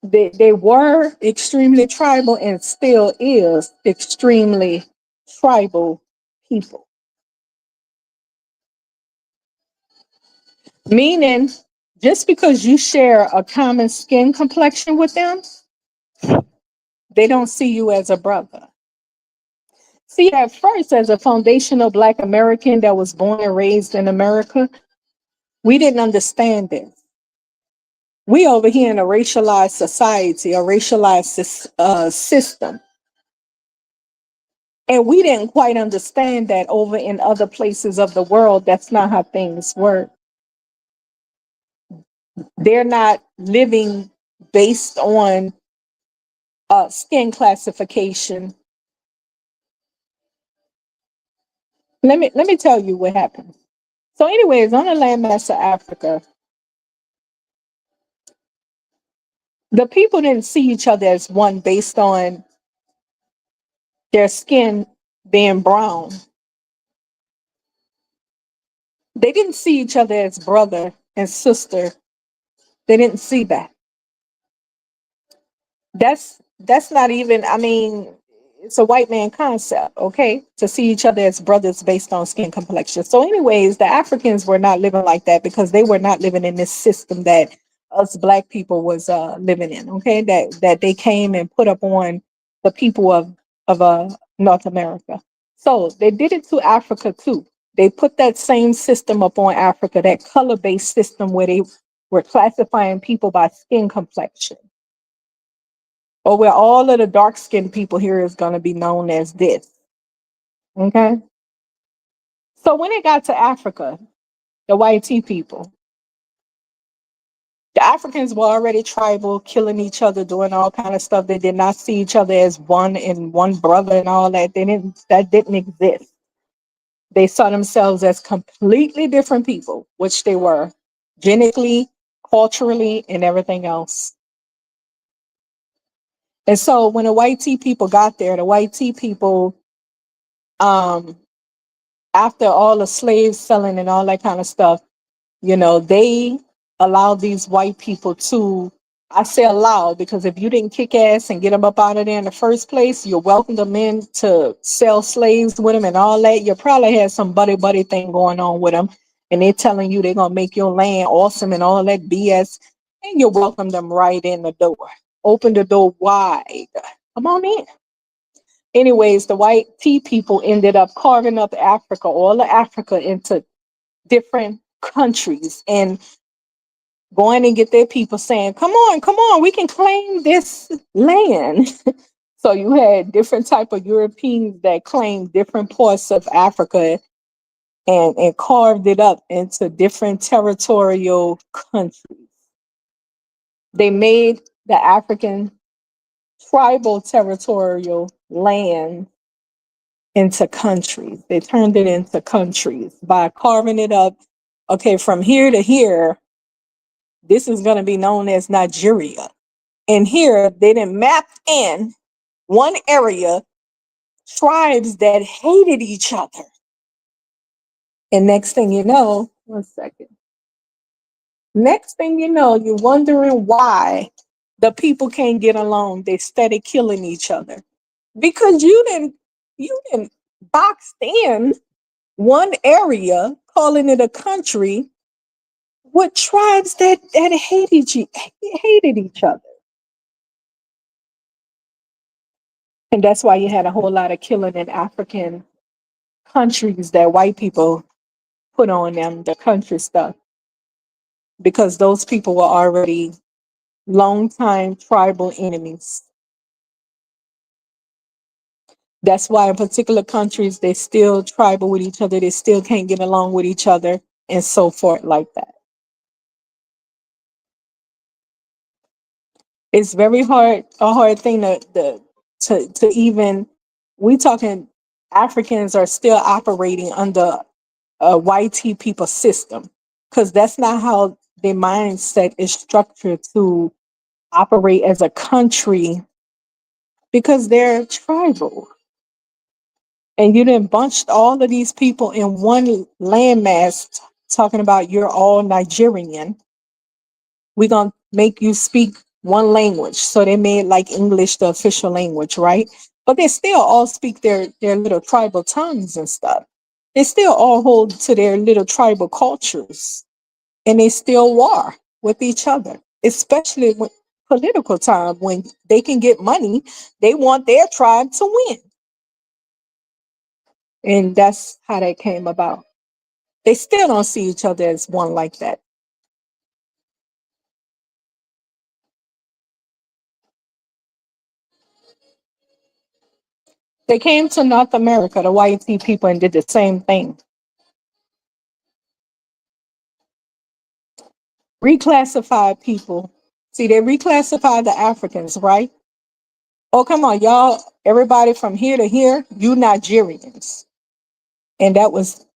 A: they were extremely tribal and still is extremely tribal people. Meaning, just because you share a common skin complexion with them, they don't see you as a brother. See, at first, as a foundational Black American that was born and raised in America, we didn't understand this. We over here in a racialized society, a racialized system. And we didn't quite understand that over in other places of the world, that's not how things work. They're not living based on skin classification. Let me tell you what happened. So, anyways, on the landmass of Africa, the people didn't see each other as one based on their skin being brown. They didn't see each other as brother and sister. They didn't see that. That's not even, I mean, it's a white man concept, okay? To see each other as brothers based on skin complexion. So, anyways, the Africans were not living like that because they were not living in this system that us Black people was living in, okay? That they came and put up on the people of North America. So they did it to Africa too. They put that same system up on Africa, that color-based system where they were classifying people by skin complexion, or where all of the dark-skinned people here is going to be known as this. Okay. So when it got to Africa, the white tea people, the Africans were already tribal, killing each other, doing all kind of stuff. They did not see each other as one and one brother and all that. That didn't exist. They saw themselves as completely different people, which they were genetically, culturally, and everything else. And so when the white tea people got there, the white tea people, um, after all the slave selling and all that kind of stuff, they allowed these white people to, I say allow, because if you didn't kick ass and get them up out of there in the first place, you welcomed them in to sell slaves with them and all that. You probably had some buddy thing going on with them. And they're telling you they're going to make your land awesome and all that BS. And you welcome them right in the door. Open the door wide. Come on in. Anyways, the white tea people ended up carving up Africa, all of Africa, into different countries and going and get their people saying, come on, we can claim this land. So you had different type of Europeans that claimed different parts of Africa and carved it up into different territorial countries. They made the African tribal territorial land into countries. They turned it into countries by carving it up. Okay, from here to here, This is going to be known as Nigeria. And here they didn't map in one area tribes that hated each other. And next thing you know, one second. Next thing you know, you're wondering why the people can't get along. They started killing each other because you didn't boxed in one area, calling it a country, with tribes that hated each other. And that's why you had a whole lot of killing in African countries that white people put on them, the country stuff, because those people were already longtime tribal enemies. That's why in particular countries, they still tribal with each other. They still can't get along with each other and so forth like that. It's very hard, a hard thing to even, we talking Africans are still operating under a YT people system because that's not how their mindset is structured to operate as a country because they're tribal. And you done bunched all of these people in one landmass talking about you're all Nigerian. We're going to make you speak one language. So they made like English the official language, right? But they still all speak their little tribal tongues and stuff. They still all hold to their little tribal cultures and they still war with each other, especially when political time when they can get money, they want their tribe to win. And that's how that came about. They still don't see each other as one like that. They came to North America, the white people, and did the same thing. Reclassified people. See, they reclassified the Africans, right? Oh, come on, y'all. Everybody from here to here, you Nigerians. And that was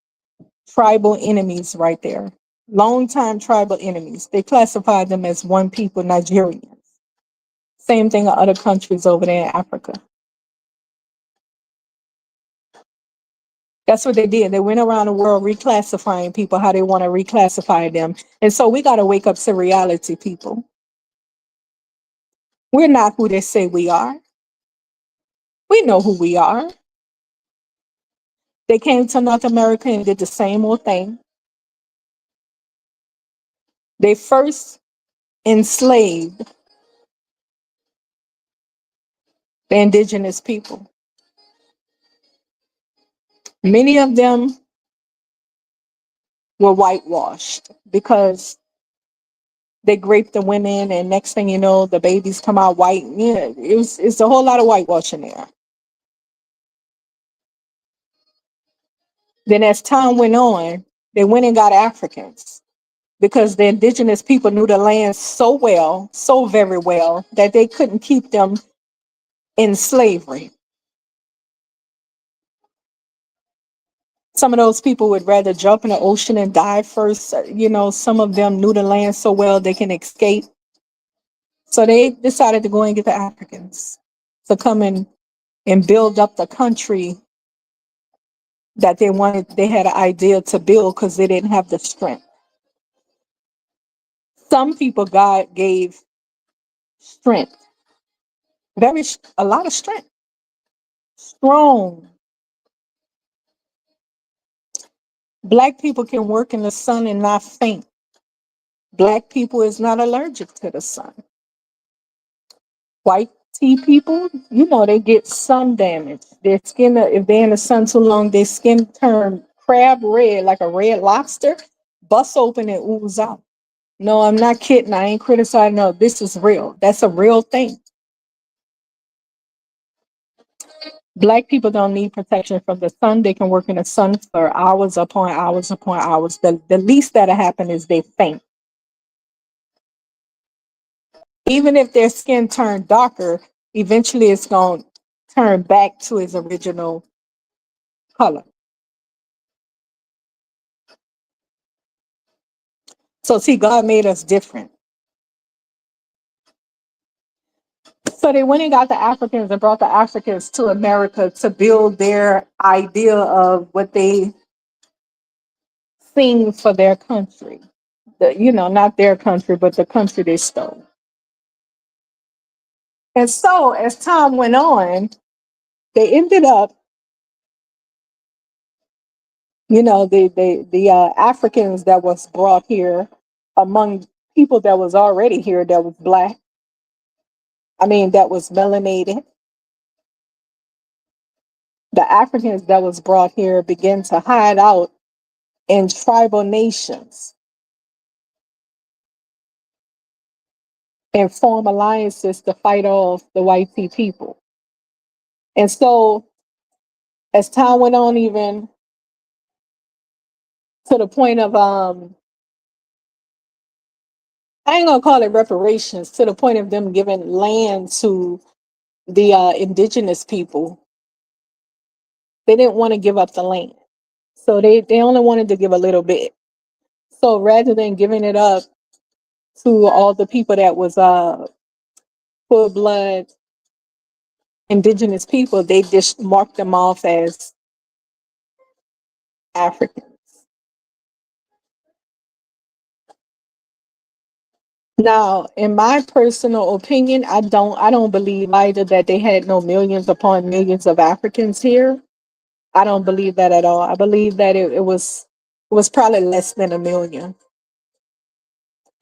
A: tribal enemies right there. Long-time tribal enemies. They classified them as one people, Nigerians. Same thing in other countries over there in Africa. That's what they did. They went around the world reclassifying people how they want to reclassify them. And so we got to wake up to reality, people. We're not who they say we are. We know who we are. They came to North America and did the same old thing. They first enslaved the indigenous people. Many of them were whitewashed because they raped the women, and next thing you know, the babies come out white. Yeah, it's a whole lot of whitewashing there. Then as time went on, they went and got Africans because the indigenous people knew the land so well, so very well, that they couldn't keep them in slavery. Some of those people would rather jump in the ocean and die first. You know, some of them knew the land so well they can escape. So they decided to go and get the Africans to come in and build up the country that they wanted. They had an idea to build because they didn't have the strength. Some people God gave strength, a lot of strength, strong. Black people can work in the sun and not faint. Black people is not allergic to the sun. White tea people, you know, they get sun damage. Their skin, if they're in the sun too long, their skin turn crab red, like a red lobster, bust open and ooze out. No, I'm not kidding. I ain't criticizing. No, this is real. That's a real thing. Black people don't need protection from the sun. They can work in the sun for hours upon hours upon hours. The least that'll happen is they faint. Even if their skin turned darker, eventually it's going to turn back to its original color. So see, God made us different. So they went and got the Africans and brought the Africans to America to build their idea of what they sing for their country. Not their country, but the country they stole. And so as time went on, they ended up, the Africans that was brought here among people that was already here that was black, that was melanated. The Africans that was brought here began to hide out in tribal nations and form alliances to fight off the white people. And so as time went on, even to the point of I ain't gonna call it reparations, to the point of them giving land to the indigenous people. They didn't want to give up the land. So they only wanted to give a little bit. So rather than giving it up to all the people that was full blood indigenous people, they just marked them off as African. Now, in my personal opinion, I don't believe either that they had no millions upon millions of Africans here. I don't believe that at all. I believe that it was probably less than a million.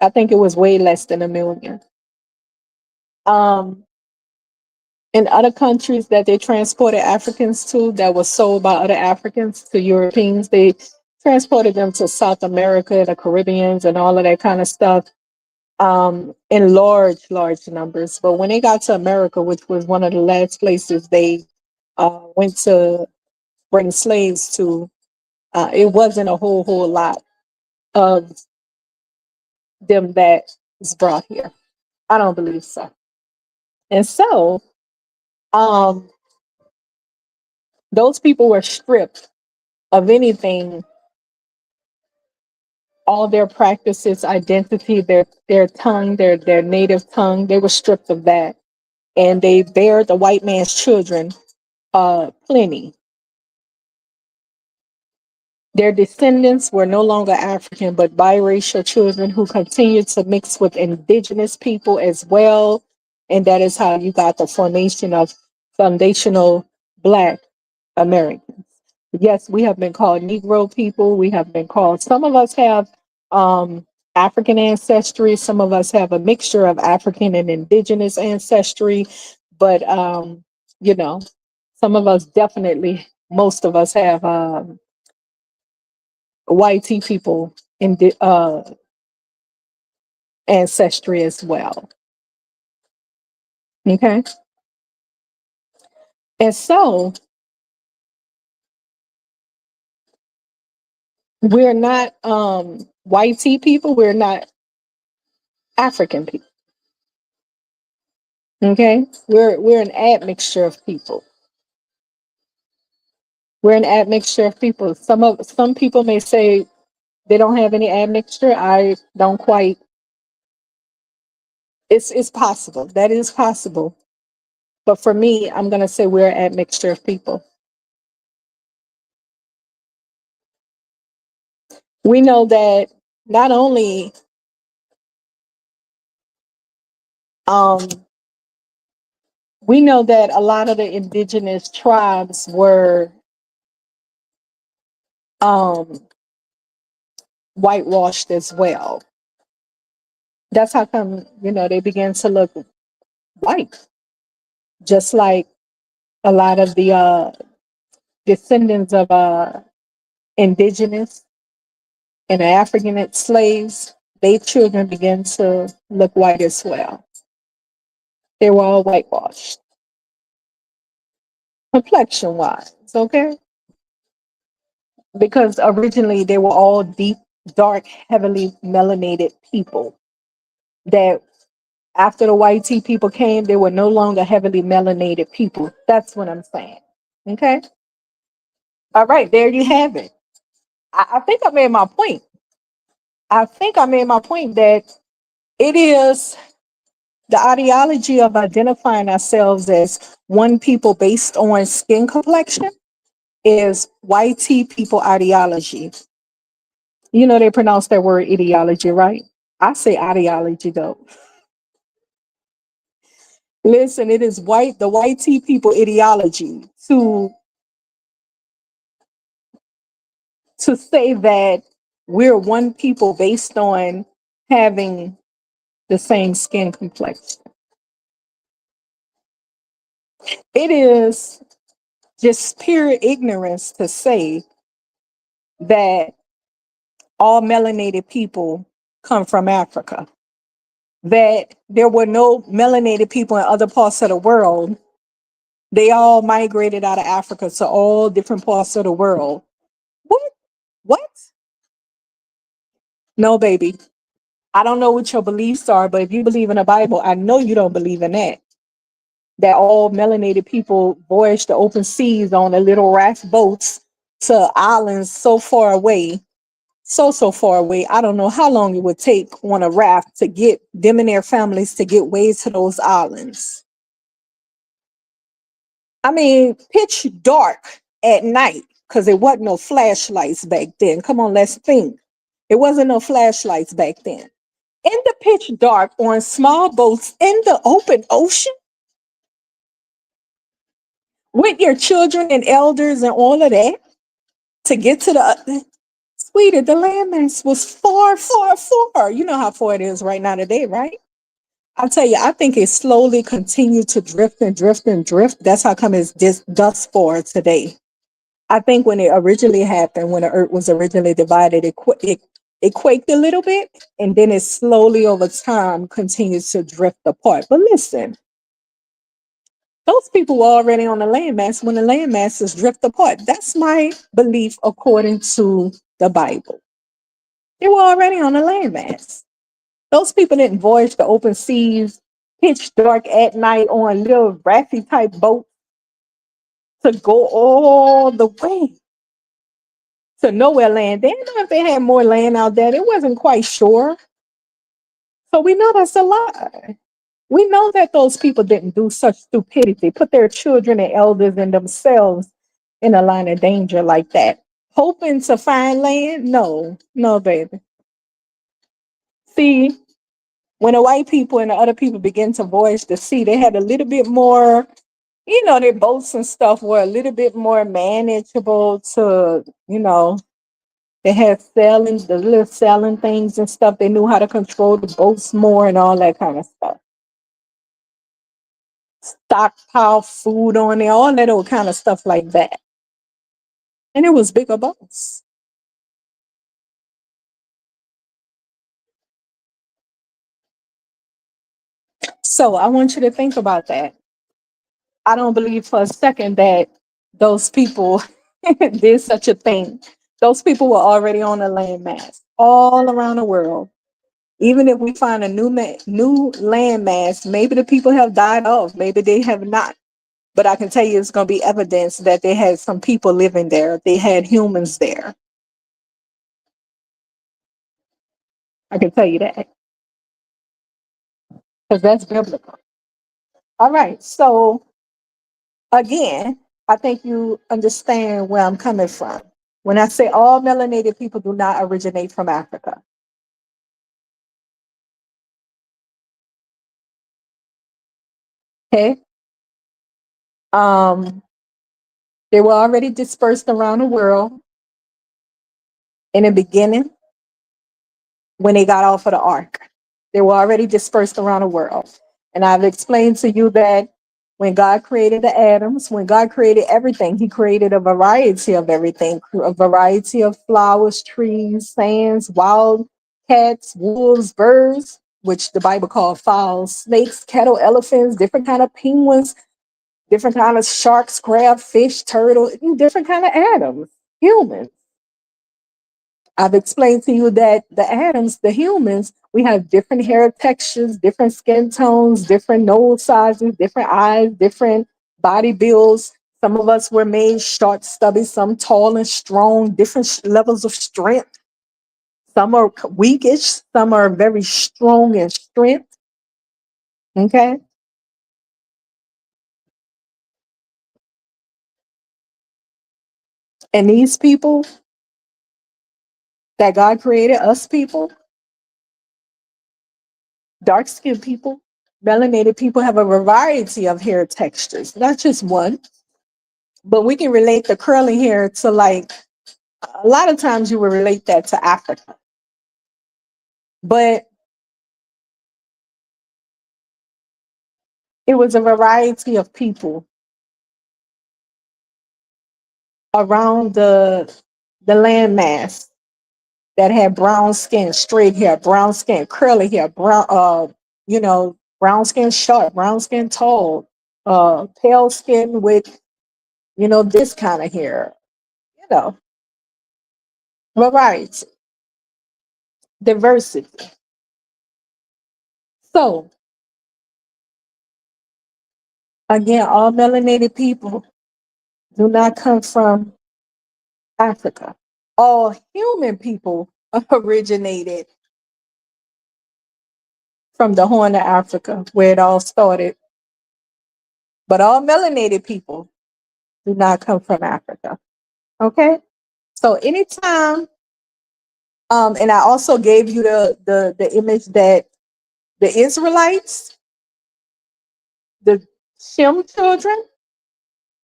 A: I think it was way less than a million. Um, in other countries that they transported Africans to, that was sold by other Africans to Europeans, they transported them to South America, the Caribbeans, and all of that kind of stuff, in large numbers. But when they got to America, which was one of the last places they went to bring slaves to, it wasn't a whole lot of them that was brought here. I don't believe so. And so, um, those people were stripped of anything, all their practices, identity, their tongue, their native tongue. They were stripped of that, and they bared the white man's children plenty. Their descendants were no longer African, but biracial children who continued to mix with indigenous people as well. And that is how you got the formation of foundational Black Americans. Yes, we have been called Negro people. We have been called, some of us have African ancestry, some of us have a mixture of African and indigenous ancestry, but you know, some of us definitely, most of us have YT people in the ancestry as well. Okay. And so we're not YT people, we're not African people. Okay. We're an admixture of people. We're an admixture of people. Some people may say they don't have any admixture. I don't quite, it's possible. That is possible. But for me, I'm gonna say we're an admixture of people. We know that not only um we know that a lot of the indigenous tribes were um whitewashed as well. That's how come, they began to look white, just like a lot of the descendants of indigenous and African slaves, their children began to look white as well. They were all whitewashed, complexion wise, okay? Because originally they were all deep, dark, heavily melanated people that after the white tea people came, they were no longer heavily melanated people. That's what I'm saying. Okay. All right. There you have it. I think I made my point. I think I made my point that it is The ideology of identifying ourselves as one people based on skin complexion is YT people ideology. You know, they pronounce that word ideology, right? I say ideology though. Listen, it is the YT people ideology to say that we're one people based on having the same skin complexion. It is just pure ignorance to say that all melanated people come from Africa, that there were no melanated people in other parts of the world. They all migrated out of Africa to all different parts of the world. What? What? No, baby. I don't know what your beliefs are, but if you believe in the Bible, I know you don't believe in that. That all melanated people voyaged to open seas on the little raft boats to islands so far away, so far away. I don't know how long it would take on a raft to get them and their families to get way to those islands. I mean, pitch dark at night because there wasn't no flashlights back then. Come on, let's think. It wasn't no flashlights back then. In the pitch dark on small boats in the open ocean with your children and elders and all of that to get to the sweetie, the landmass was far, far, far. You know how far it is right now today, right? I'll tell you, I think it slowly continued to drift and drift and drift. That's how come it's this thus far today. I think when it originally happened, when the earth was originally divided, it quaked a little bit, and then it slowly over time continues to drift apart. But listen, those people were already on the landmass when the landmasses drift apart. That's my belief according to the Bible. They were already on the landmass. Those people didn't voyage to open seas, pitch dark at night on little rafty type boats to go all the way to nowhere land. They didn't know if they had more land out there. It wasn't quite sure. So we know that's a lie. We know that those people didn't do such stupidity, put their children and elders and themselves in a line of danger like that. Hoping to find land? No, no, baby. See, when the white people and the other people began to voyage the sea, they had a little bit more, their boats and stuff were a little bit more manageable to, they had the little sailing things and stuff. They knew how to control the boats more and all that kind of stuff. Stockpile food on there, all that old kind of stuff like that. And it was bigger boats. So I want you to think about that. I don't believe for a second that those people did such a thing. Those people were already on a landmass all around the world. Even if we find a new landmass, maybe the people have died off, maybe they have not. But I can tell you it's going to be evidence that they had some people living there. They had humans there. I can tell you that because that's biblical. All right. So again, I think you understand where I'm coming from. When I say all melanated people do not originate from Africa. Okay. Um, they were already dispersed around the world in the beginning when they got off of the ark. They were already dispersed around the world. And I've explained to you that when God created the atoms, when God created everything, he created a variety of everything, a variety of flowers, trees, sands, wild cats, wolves, birds, which the Bible called fowls, snakes, cattle, elephants, different kind of penguins, different kind of sharks, crab, fish, turtle, different kind of atoms, humans. I've explained to you that the atoms, the humans, we have different hair textures, different skin tones, different nose sizes, different eyes, different body builds. Some of us were made short, stubby, some tall and strong, different levels of strength. Some are weakish, some are very strong in strength. Okay. And these people that God created, us people, dark skinned people, melanated people, have a variety of hair textures, not just one. But we can relate the curly hair to, like, a lot of times you will relate that to Africa. But it was a variety of people around the landmass that had brown skin, straight hair, brown skin, curly hair, brown brown skin short, brown skin tall, pale skin with, this kind of hair, you know, variety, diversity. So again, all melanated people do not come from Africa. All human people originated from the Horn of Africa, where it all started. But all melanated people do not come from Africa. Okay? So anytime, and I also gave you the image that the Israelites, the Shem children,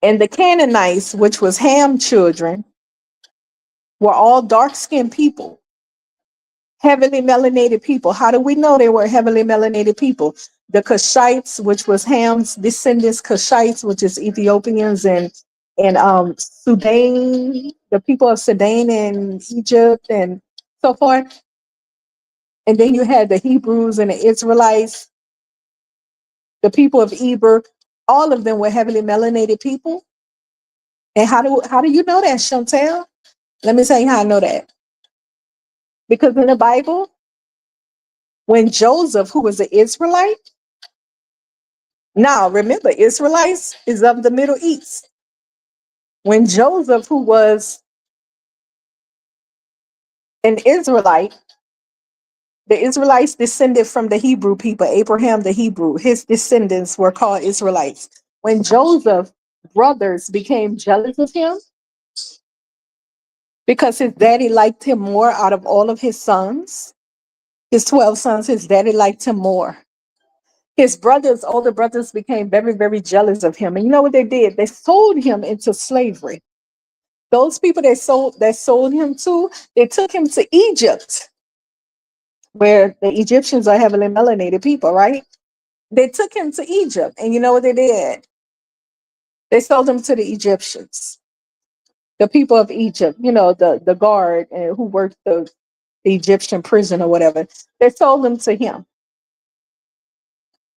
A: and the Canaanites, which was Ham children, were all dark-skinned people, heavily melanated people. How do we know they were heavily melanated people? The Cushites, which was Ham's descendants, Cushites, which is Ethiopians and Sudan, the people of Sudan and Egypt and so forth. And then you had the Hebrews and the Israelites, the people of Eber. All of them were heavily melanated people. And how do you know that, Chantell? Let me tell you how I know that. Because in the Bible, when Joseph, who was an Israelite, now remember, Israelites is of the Middle East. When Joseph, who was an Israelite, the Israelites descended from the Hebrew people, Abraham the Hebrew, his descendants were called Israelites. When Joseph's brothers became jealous of him because his daddy liked him more out of all of his sons, his 12 sons, his daddy liked him more. His brothers, older brothers, became very, very jealous of him. And you know what they did? They sold him into slavery. Those people that sold him to, they took him to Egypt, where the Egyptians are heavily melanated people, right? They took him to Egypt, and you know what they did? They sold him to the Egyptians, the people of Egypt, the guard who worked the Egyptian prison or whatever. They sold him to him.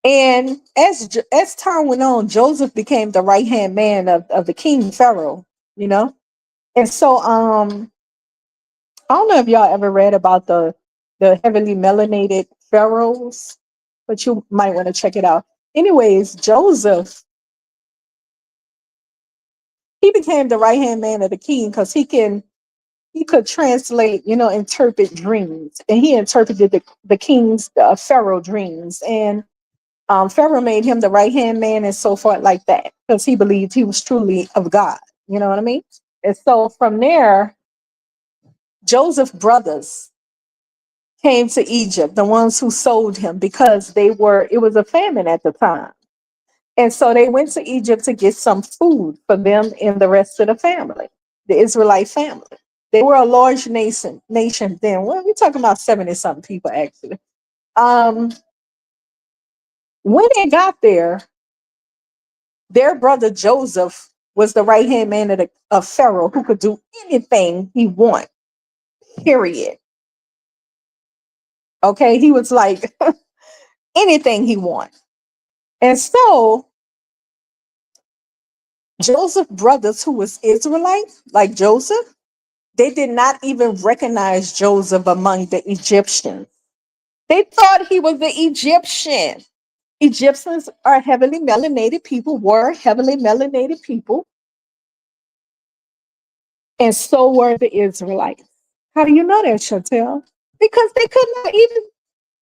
A: And as time went on, Joseph became the right hand man of the king Pharaoh, you know. And so I don't know if y'all ever read about the heavily melanated pharaohs, but you might want to check it out. Anyways, Joseph, he became the right hand man of the king because he could translate, interpret dreams, and he interpreted the king's pharaoh dreams, and Pharaoh made him the right hand man and so forth like that because he believed he was truly of God. You know what I mean? And so from there, Joseph's brothers came to Egypt, the ones who sold him, because it was a famine at the time. And so they went to Egypt to get some food for them and the rest of the family, the Israelite family. They were a large nation then. Well, we're talking about 70 something people actually. Um, when they got there, their brother Joseph was the right hand man of Pharaoh who could do anything he wanted, period. Okay, he was like anything he wanted. And so Joseph's brothers, who was Israelites, like Joseph, they did not even recognize Joseph among the Egyptians. They thought he was the Egyptian. Egyptians are heavily melanated people, were heavily melanated people, and so were the Israelites. How do you know that, Chantell? Because they could not even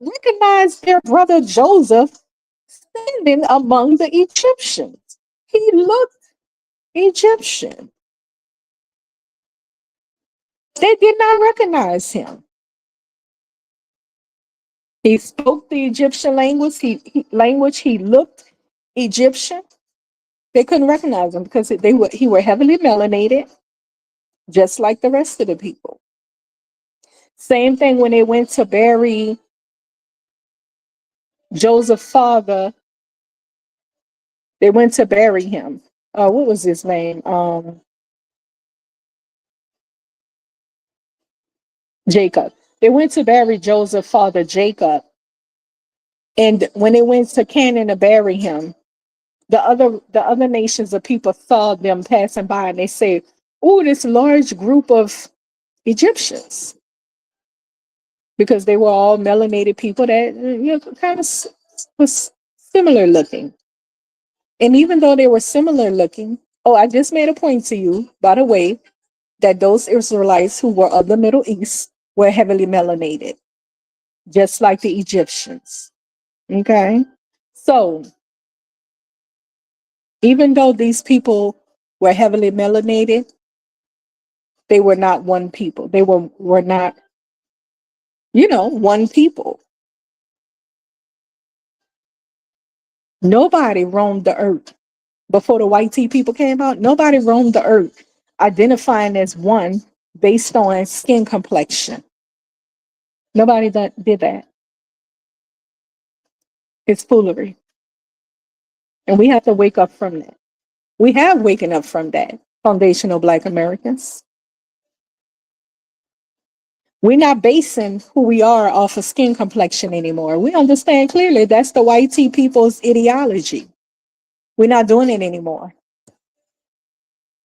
A: recognize their brother Joseph standing among the Egyptians. He looked Egyptian. They did not recognize him. He spoke the Egyptian language. He looked Egyptian. They couldn't recognize him because he were heavily melanated, just like the rest of the people. Same thing when they went to bury Joseph's father. They went to bury him. What was his name? Jacob. They went to bury Joseph's father, Jacob. And when they went to Canaan to bury him, the other nations of people saw them passing by and they say, "Oh, this large group of Egyptians," because they were all melanated people that kind of was similar looking. And even though they were similar looking, oh, I just made a point to you, by the way, that those Israelites who were of the Middle East were heavily melanated, just like the Egyptians. Okay. So even though these people were heavily melanated, they were not one people. They were not, one people. Nobody roamed the earth before the white tea people came out. Nobody roamed the earth identifying as one based on skin complexion. Nobody did that. It's foolery. And we have to wake up from that. We have waken up from that, foundational Black Americans. We're not basing who we are off of skin complexion anymore. We understand clearly that's the white tea people's ideology. We're not doing it anymore.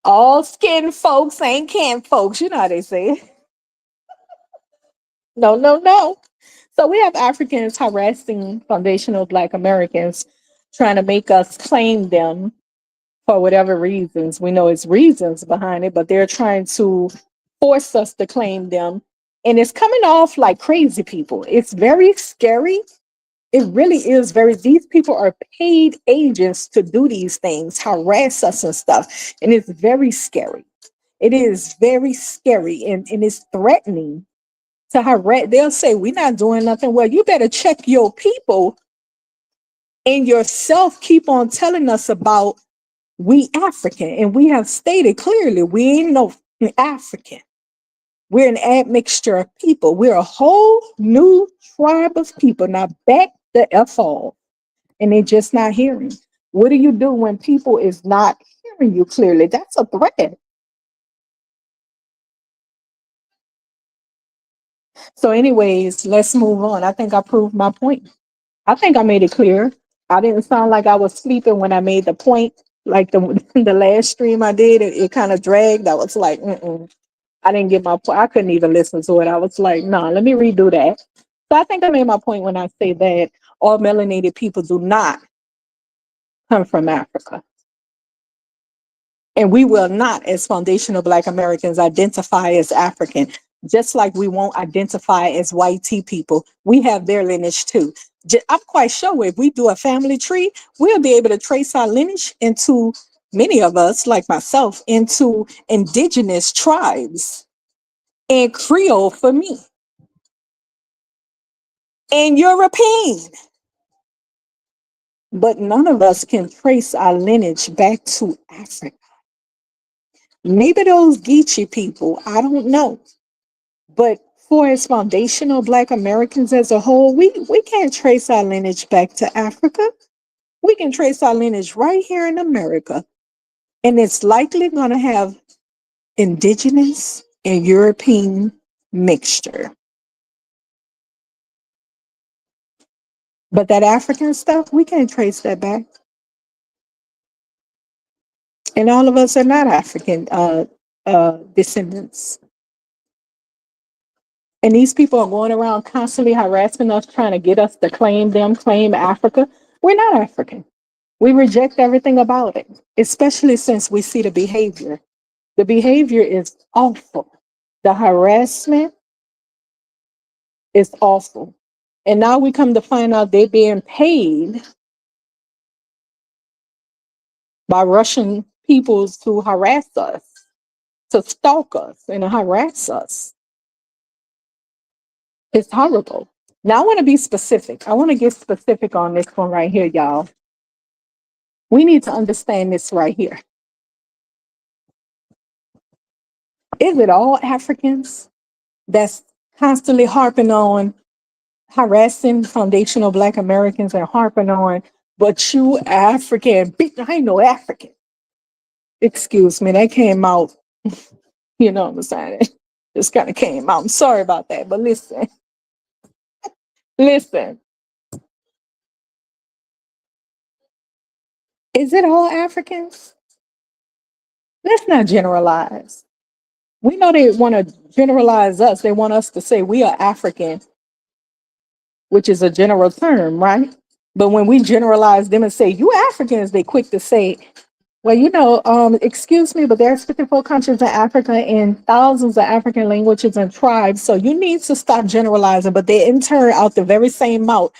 A: All skin folks ain't kin folks. You know how they say. No, no, no. So we have Africans harassing foundational Black Americans, trying to make us claim them for whatever reasons. We know it's reasons behind it, but they're trying to force us to claim them. And it's coming off like crazy people. It's very scary. It really is these people are paid agents to do these things, harass us and stuff. And it's very scary. It is very scary and it's threatening to harass. They'll say, we're not doing nothing. Well, you better check your people and yourself. Keep on telling us about we African. And we have stated clearly, we ain't no African. We're an admixture of people. We're a whole new tribe of people. Now back the F all. And they're just not hearing. What do you do when people is not hearing you clearly? That's a threat. So anyways, let's move on. I think I proved my point. I think I made it clear. I didn't sound like I was sleeping when I made the point. Like the last stream I did, it kind of dragged. I was like, I didn't get my point. I couldn't even listen to it. I was like, no, let me redo that. So I think I made my point when I say that all melanated people do not come from Africa. And we will not, as foundational Black Americans, identify as African, just like we won't identify as white tea people. We have their lineage too. I'm quite sure if we do a family tree, we'll be able to trace our lineage into, many of us, like myself, into indigenous tribes and Creole for me, and European. But none of us can trace our lineage back to Africa. Maybe those Geechee people, I don't know. But for as foundational Black Americans as a whole, we can't trace our lineage back to Africa. We can trace our lineage right here in America. And it's likely going to have indigenous and European mixture. But that African stuff, we can't trace that back. And all of us are not African descendants. And these people are going around constantly harassing us, trying to get us to claim them, claim Africa. We're not African. We reject everything about it, especially since we see the behavior. The behavior is awful. The harassment is awful. And now we come to find out they're being paid by Russian peoples to harass us, to stalk us and harass us. It's horrible. Now I want to be specific. I want to get specific on this one right here, y'all. We need to understand this right here. Is it all Africans that's constantly harping on harassing foundational Black Americans and harping on, but you African? I ain't no African. Excuse me, that came out, you know what I'm saying? It just kind of came out. I'm sorry about that, but listen, listen. Is it all Africans? Let's not generalize. We know they want to generalize us. They want us to say we are African, which is a general term, right? But when we generalize them and say you Africans, they quick to say, well, excuse me, but there's 54 countries in Africa and thousands of African languages and tribes. So you need to stop generalizing. But they in turn, out the very same mouth,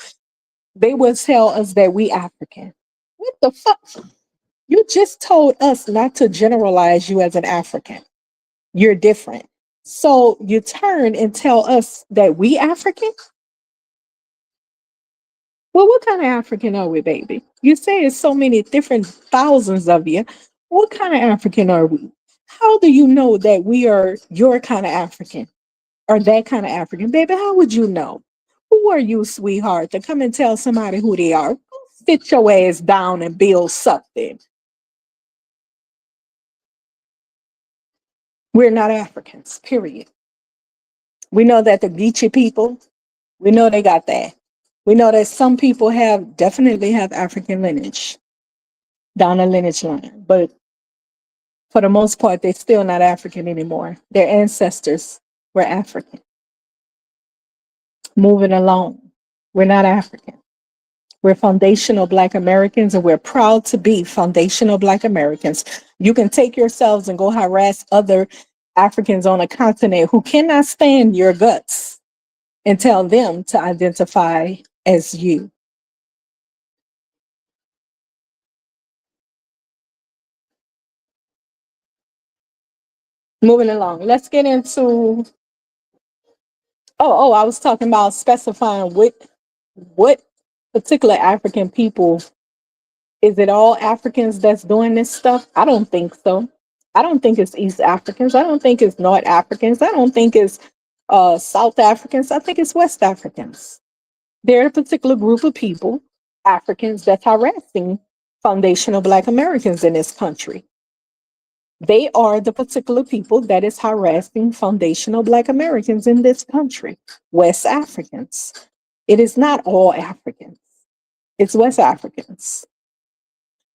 A: they will tell us that we African. What the fuck? You just told us not to generalize you as an African. You're different. So you turn and tell us that we African? Well, what kind of African are we, baby? You say it's so many different thousands of you. What kind of African are we? How do you know that we are your kind of African or that kind of African? Baby, how would you know? Who are you, sweetheart, to come and tell somebody who they are? Go sit your ass down and build something. We're not Africans, period. We know that the Geechee people, we know they got that. We know that some people definitely have African lineage down the lineage line, but for the most part, they're still not African anymore. Their ancestors were African. Moving along, we're not African. We're foundational Black Americans, and we're proud to be foundational Black Americans. You can take yourselves and go harass other Africans on a continent who cannot stand your guts and tell them to identify as you. Moving along, let's get into. I was talking about specifying what particular African people. Is it all Africans that's doing this stuff? I don't think so. I don't think it's East Africans. I don't think it's North Africans. I don't think it's South Africans. I think it's West Africans. They're a particular group of people, Africans, that's harassing foundational Black Americans in this country. They are the particular people that is harassing foundational Black Americans in this country, West Africans. It is not all Africans, it's West Africans.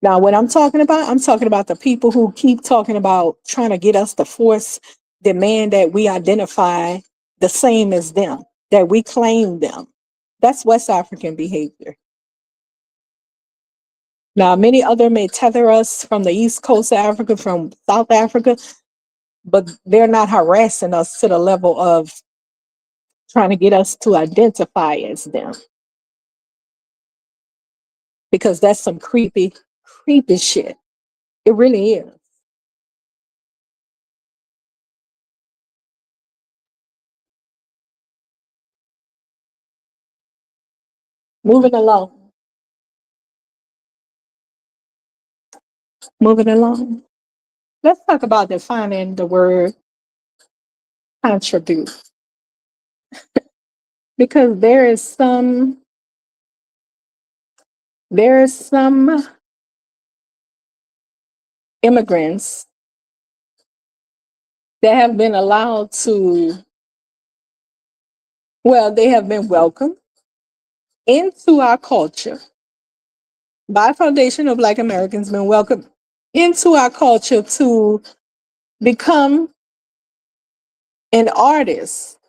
A: Now, what I'm talking about the people who keep talking about trying to get us to force demand that we identify the same as them, that we claim them. That's West African behavior. Now, many other may tether us from the East Coast of Africa, from South Africa, but they're not harassing us to the level of trying to get us to identify as them. Because that's some creepy shit. It really is. Moving along. Moving along. Let's talk about defining the word contribute. Because there is some immigrants that have been allowed to, they have been welcomed into our culture by foundation of Black Americans, been welcomed into our culture to become an artist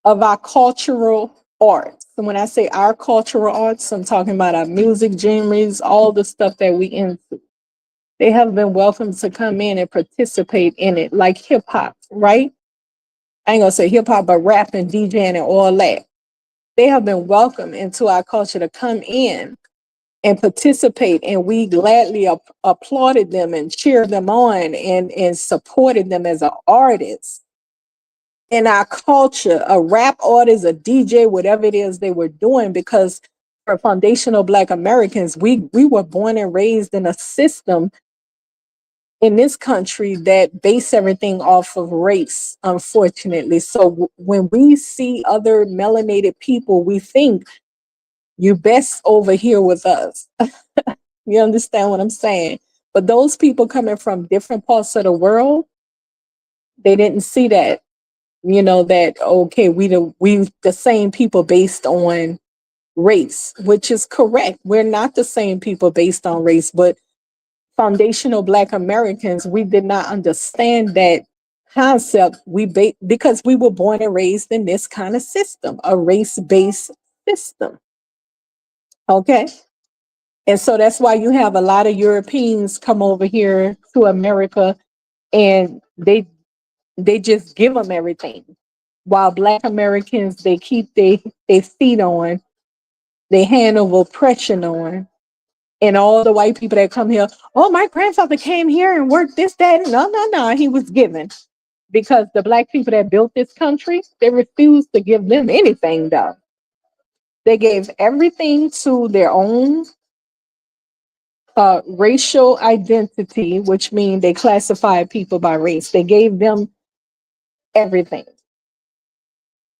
A: of our cultural arts. And when I say our cultural arts, I'm talking about our music genres, all the stuff that we into. They have been welcomed to come in and participate in it, like hip hop, right? I ain't gonna say hip hop, but rap and DJing and all that. They have been welcomed into our culture to come in and participate, and we gladly applauded them and cheered them on and supported them as an artist in our culture, a rap artist, a DJ, whatever it is they were doing, because for foundational Black Americans, we were born and raised in a system in this country that base everything off of race, unfortunately. So when we see other melanated people, we think you best over here with us. You understand what I'm saying? But those people coming from different parts of the world, they didn't see that, that, okay, we the same people based on race, which is correct. We're not the same people based on race, but foundational Black Americans, we did not understand that concept. Because we were born and raised in this kind of system, a race-based system. Okay. And so that's why you have a lot of Europeans come over here to America, and they just give them everything. While Black Americans, they keep their feet on, they hand of oppression on. And all the white people that come here, oh, my grandfather came here and worked this, that. No, no, no. He was given. Because the Black people that built this country, they refused to give them anything, though. They gave everything to their own racial identity, which means they classified people by race. They gave them everything.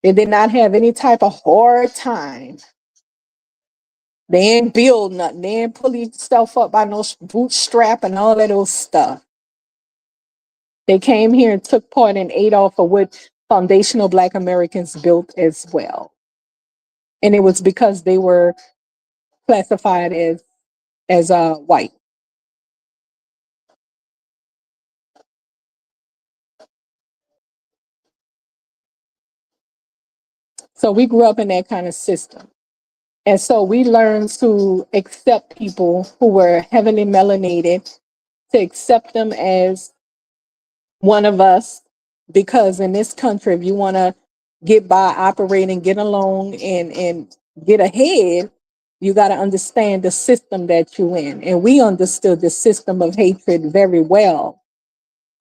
A: They did not have any type of hard time. They ain't build nothing. They ain't pull stuff up by no bootstrap and all that old stuff. They came here and took part and ate off of what foundational Black Americans built as well. And it was because they were classified as white. So we grew up in that kind of system. And so we learned to accept people who were heavily melanated, to accept them as one of us, because in this country, if you want to get by, operate, and get along and get ahead, you got to understand the system that you're in. And we understood the system of hatred very well,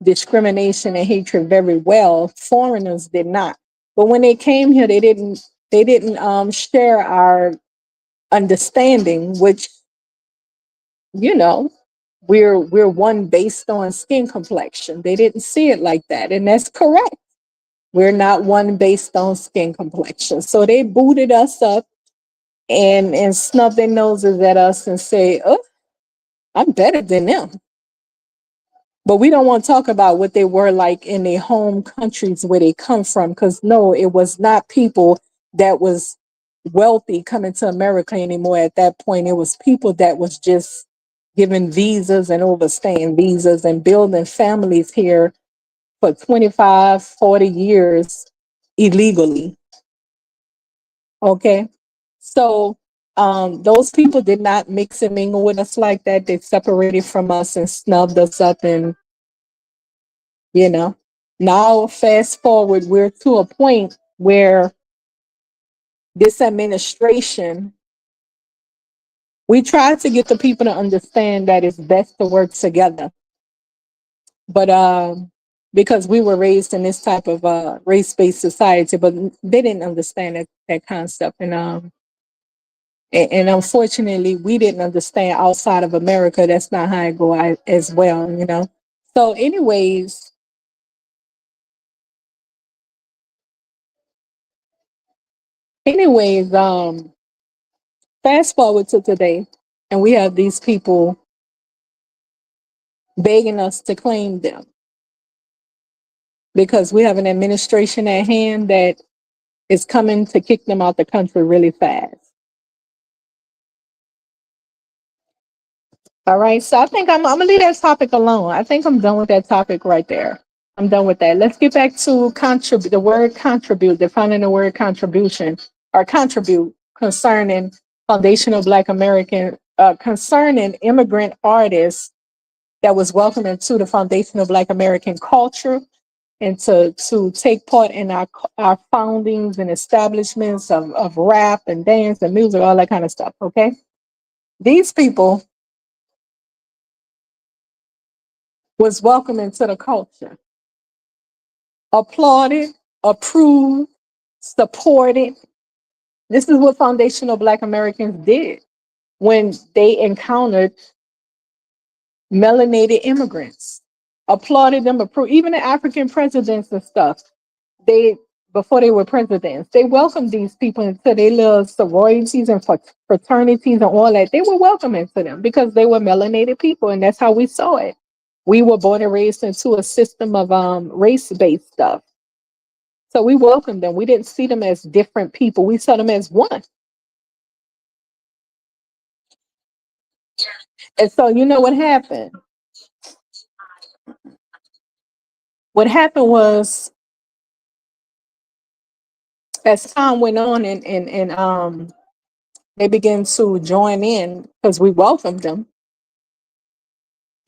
A: discrimination and hatred very well. Foreigners did not. But when they came here, they didn't share our understanding, which, you know, we're one based on skin complexion. They didn't see it like that, and that's correct. We're not one based on skin complexion. So they booted us up and snub their noses at us and say, oh, I'm better than them. But we don't want to talk about what they were like in their home countries where they come from, because no, it was not people that was wealthy coming to America anymore at that point. It was people that was just given visas and overstaying visas and building families here for 25, 40 years illegally. Okay. So those people did not mix and mingle with us like that. They separated from us and snubbed us up. And, you know, now fast forward, we're to a point where this administration, we try to get the people to understand that it's best to work together. But because we were raised in this type of race-based society, but they didn't understand that concept. And unfortunately, we didn't understand outside of America. That's not how it go as well, you know. So, anyways, fast forward to today, and we have these people begging us to claim them because we have an administration at hand that is coming to kick them out the country really fast. All right, so I think I'm gonna leave that topic alone. I think I'm done with that topic right there. I'm done with that. Let's get back to contribute. The word contribute, defining the word contribution or contribute concerning foundational Black American, concerning immigrant artists that was welcomed into the foundational Black American culture and to take part in our foundings and establishments of rap and dance and music, all that kind of stuff. Okay. These people was welcomed into the culture, applauded, approved, supported. This is what foundational Black Americans did when they encountered melanated immigrants. Applauded them, approved, even the African presidents and stuff. They, before they were presidents, they welcomed these people into their little sororities and fraternities and all that. They were welcome into them because they were melanated people, and that's how we saw it. We were born and raised into a system of race-based stuff. So we welcomed them. We didn't see them as different people. We saw them as one. And so you know what happened? What happened was, as time went on and they began to join in because we welcomed them,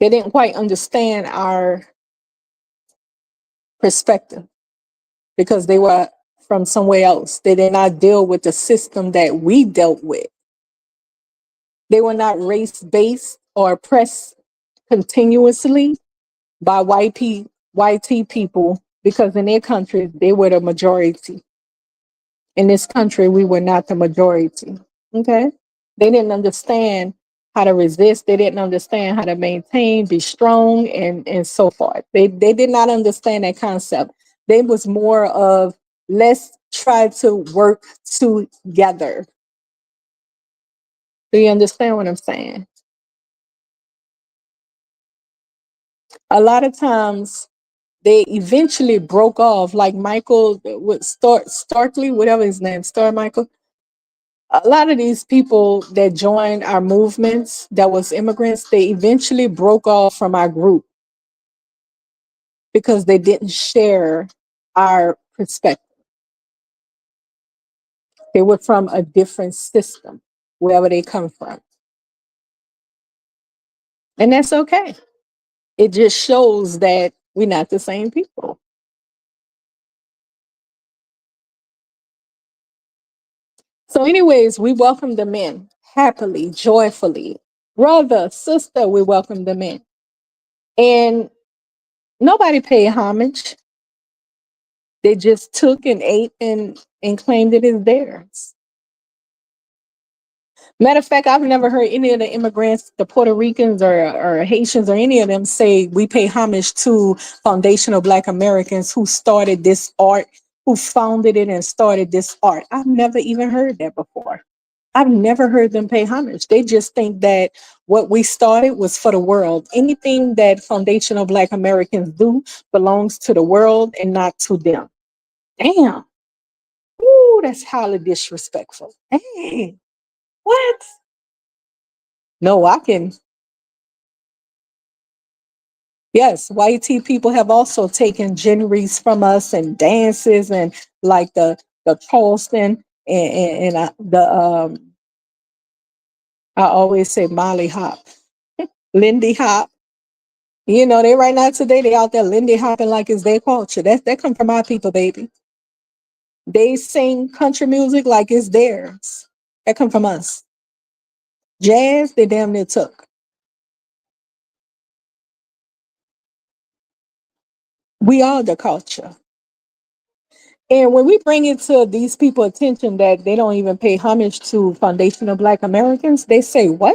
A: they didn't quite understand our perspective because they were from somewhere else. They did not deal with the system that we dealt with. They were not race-based or oppressed continuously by white people because in their country, they were the majority. In this country, we were not the majority. Okay? They didn't understand how to resist. They didn't understand how to maintain, be strong, and so forth. They did not understand that concept. They was more of, let's try to work together. Do you understand what I'm saying? A lot of times they eventually broke off, like Michael Starkley, whatever his name, Michael. A lot of these people that joined our movements that was immigrants, they eventually broke off from our group because they didn't share our perspective. They were from a different system, wherever they come from. And that's okay. It just shows that we're not the same people. So, anyways, we welcome them in happily, joyfully. Brother, sister, we welcome them in. And nobody paid homage. They just took and ate and claimed it as theirs. Matter of fact, I've never heard any of the immigrants, the Puerto Ricans or Haitians or any of them say we pay homage to foundational Black Americans who started this art, who founded it and started this art. I've never even heard that before. I've never heard them pay homage. They just think that what we started was for the world. Anything that foundational Black Americans do belongs to the world and not to them. Damn. Ooh, that's highly disrespectful. Hey, what? No, I can. Yes, white tea people have also taken genres from us and dances and like the Charleston and the I always say Molly Hop, Lindy Hop. You know, they right now today they out there Lindy hopping like it's their culture. That come from our people, baby. They sing country music like it's theirs. That come from us. Jazz, they damn near took. We are the culture. And when we bring it to these people attention that they don't even pay homage to foundational Black Americans, they say, what?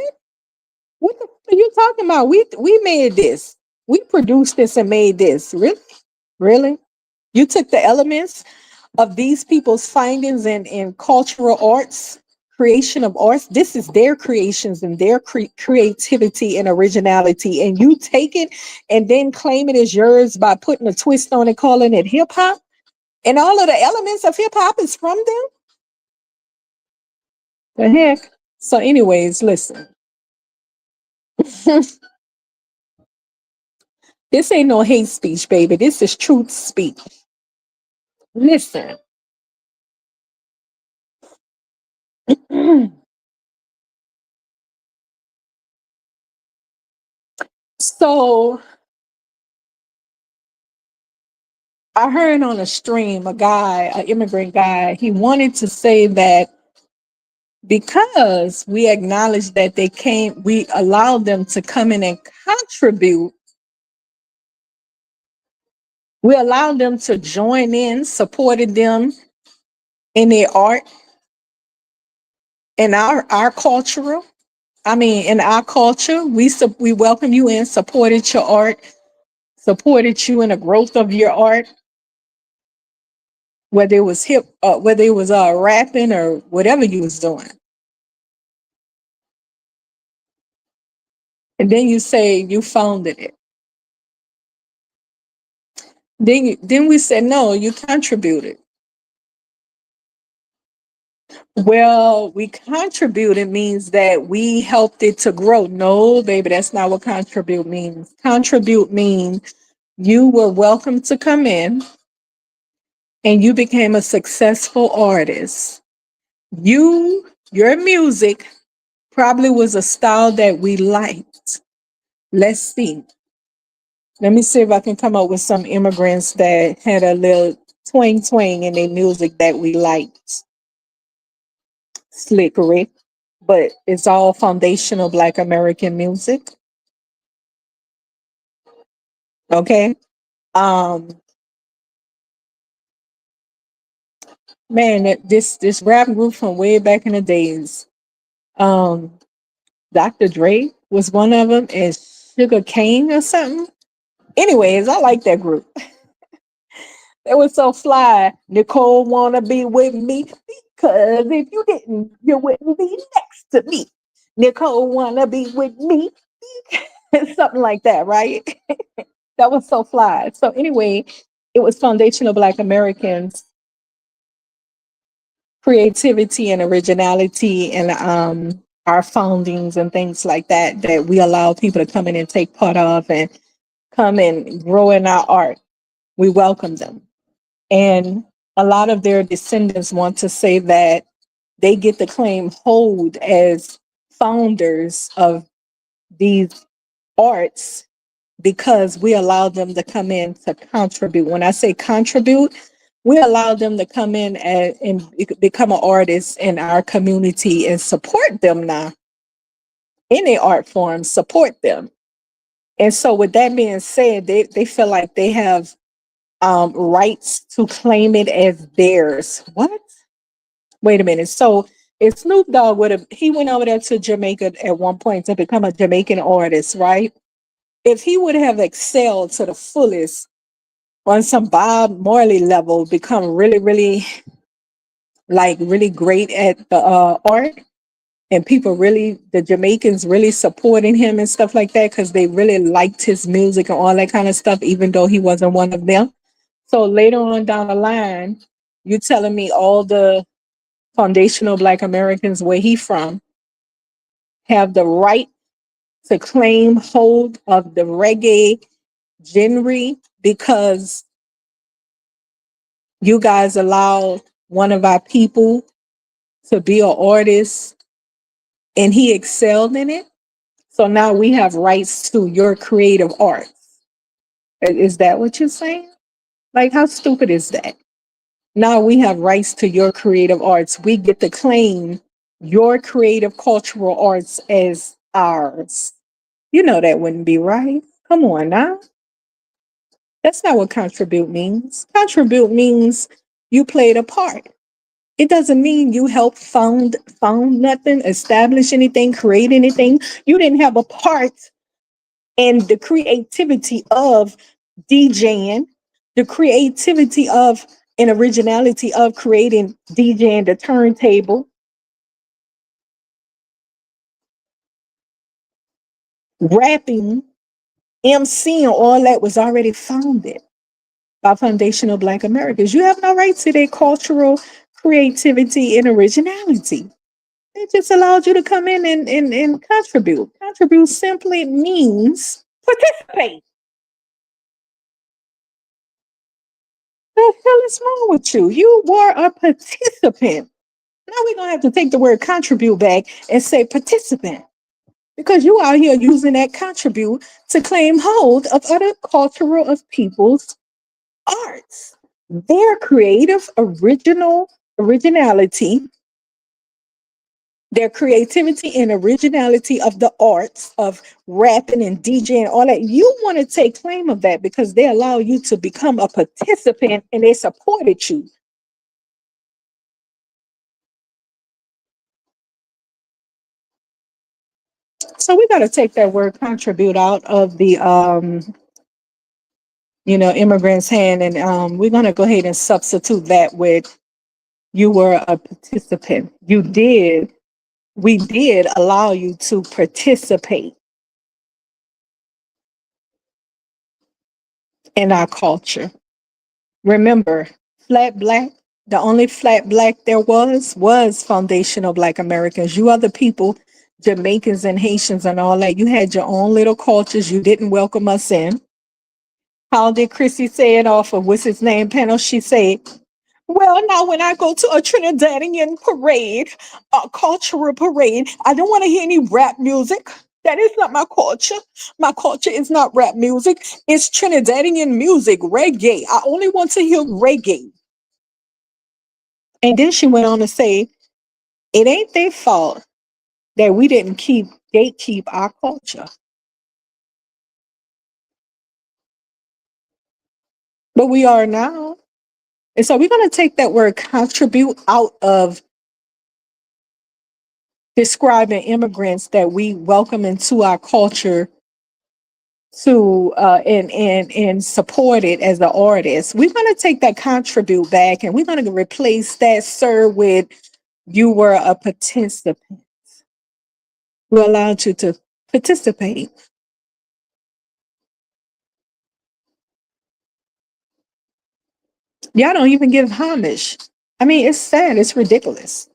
A: What the are you talking about? We made this. We produced this and made this. Really? Really? You took the elements of these people's findings in cultural arts, creation of arts. This is their creations and their creativity and originality. And you take it and then claim it as yours by putting a twist on it, calling it hip hop. And all of the elements of hip hop is from them. The heck? So, anyways, listen. This ain't no hate speech, baby. This is truth speech. Listen. So I heard on a stream a guy, an immigrant guy, he wanted to say that Because we acknowledge that they came, we allowed them to come in and contribute. We allowed them to join in, supported them in their art, in our cultural. I mean, in our culture, we welcome you in, supported your art, supported you in the growth of your art, whether it was whether it was rapping or whatever you was doing. And then you say you founded it. Then we said no, you contributed. Well, we contributed means that we helped it to grow. No, baby, that's not what contribute means. Contribute means you were welcome to come in and you became a successful artist. Your music probably was a style that we liked. Let's see. Let me see if I can come up with some immigrants that had a little twang twang in their music that we liked. Slick Rick, but it's all foundational Black American music. Okay. Um, man, this rap group from way back in the days. Um, Dr. Dre was one of them, and Sugar Cane or something. Anyways, I like that group. They were so fly. Nicole wanna be with me because if you didn't, you wouldn't be next to me. Nicole wanna be with me, something like that, right? That was so fly. So anyway, it was foundational Black Americans creativity and originality and our foundings and things like that that we allow people to come in and take part of and come and grow in our art. We welcome them. And a lot of their descendants want to say that they get the claim hold as founders of these arts because we allow them to come in to contribute. When I say contribute, we allow them to come in and become an artist in our community and support them now in their art form, support them. And so with that being said, they feel like they have rights to claim it as theirs. What? Wait a minute. So if Snoop Dogg would have, he went over there to Jamaica at one point to become a Jamaican artist, right? If he would have excelled to the fullest on some Bob Marley level, become really, really, like really great at the art, and people really, the Jamaicans really supporting him and stuff like that because they really liked his music and all that kind of stuff, even though he wasn't one of them. So later on down the line, you telling me all the foundational Black Americans where he from have the right to claim hold of the reggae genre because you guys allowed one of our people to be an artist and he excelled in it. So now we have rights to your creative arts. Is that what you're saying? Like, how stupid is that? Now we have rights to your creative arts. We get to claim your creative cultural arts as ours. You know that wouldn't be right. Come on now. That's not what contribute means. Contribute means you played a part. It doesn't mean you helped found nothing, establish anything, create anything. You didn't have a part in the creativity of DJing, the creativity of and originality of creating DJing the turntable, rapping, MCing, all that was already founded by foundational Black Americans. You have no right to their cultural creativity and originality. It just allowed you to come in and contribute. Contribute simply means participate. What the hell is wrong with you? You were a participant. Now we're gonna have to take the word contribute back and say participant. Because you out here using that contribute to claim hold of other cultural of people's arts. Their creative originality Their creativity and originality of the arts of rapping and DJing, all that. You want to take claim of that because they allow you to become a participant and they supported you. So we got to take that word contribute out of the immigrant's hand, and we're going to go ahead and substitute that with you were a participant. We did allow you to participate in our culture. Remember, flat black, the only flat black there was foundational Black Americans. You other people, Jamaicans and Haitians and all that, you had your own little cultures. You didn't welcome us in. How did Chrissy say it off of what's his name panel? She said, well, now when I go to a Trinidadian parade, a cultural parade, I don't want to hear any rap music. That is not my culture. My culture is not rap music. It's Trinidadian music, reggae. I only want to hear reggae. And then she went on to say, it ain't their fault that we didn't gatekeep our culture. But we are now. And so we're going to take that word contribute out of describing immigrants that we welcome into our culture to and support it as an artist. We're going to take that contribute back and we're going to replace that sir with you were a participant. We allowed you to participate. Y'all don't even give homage. I mean, it's sad. It's ridiculous.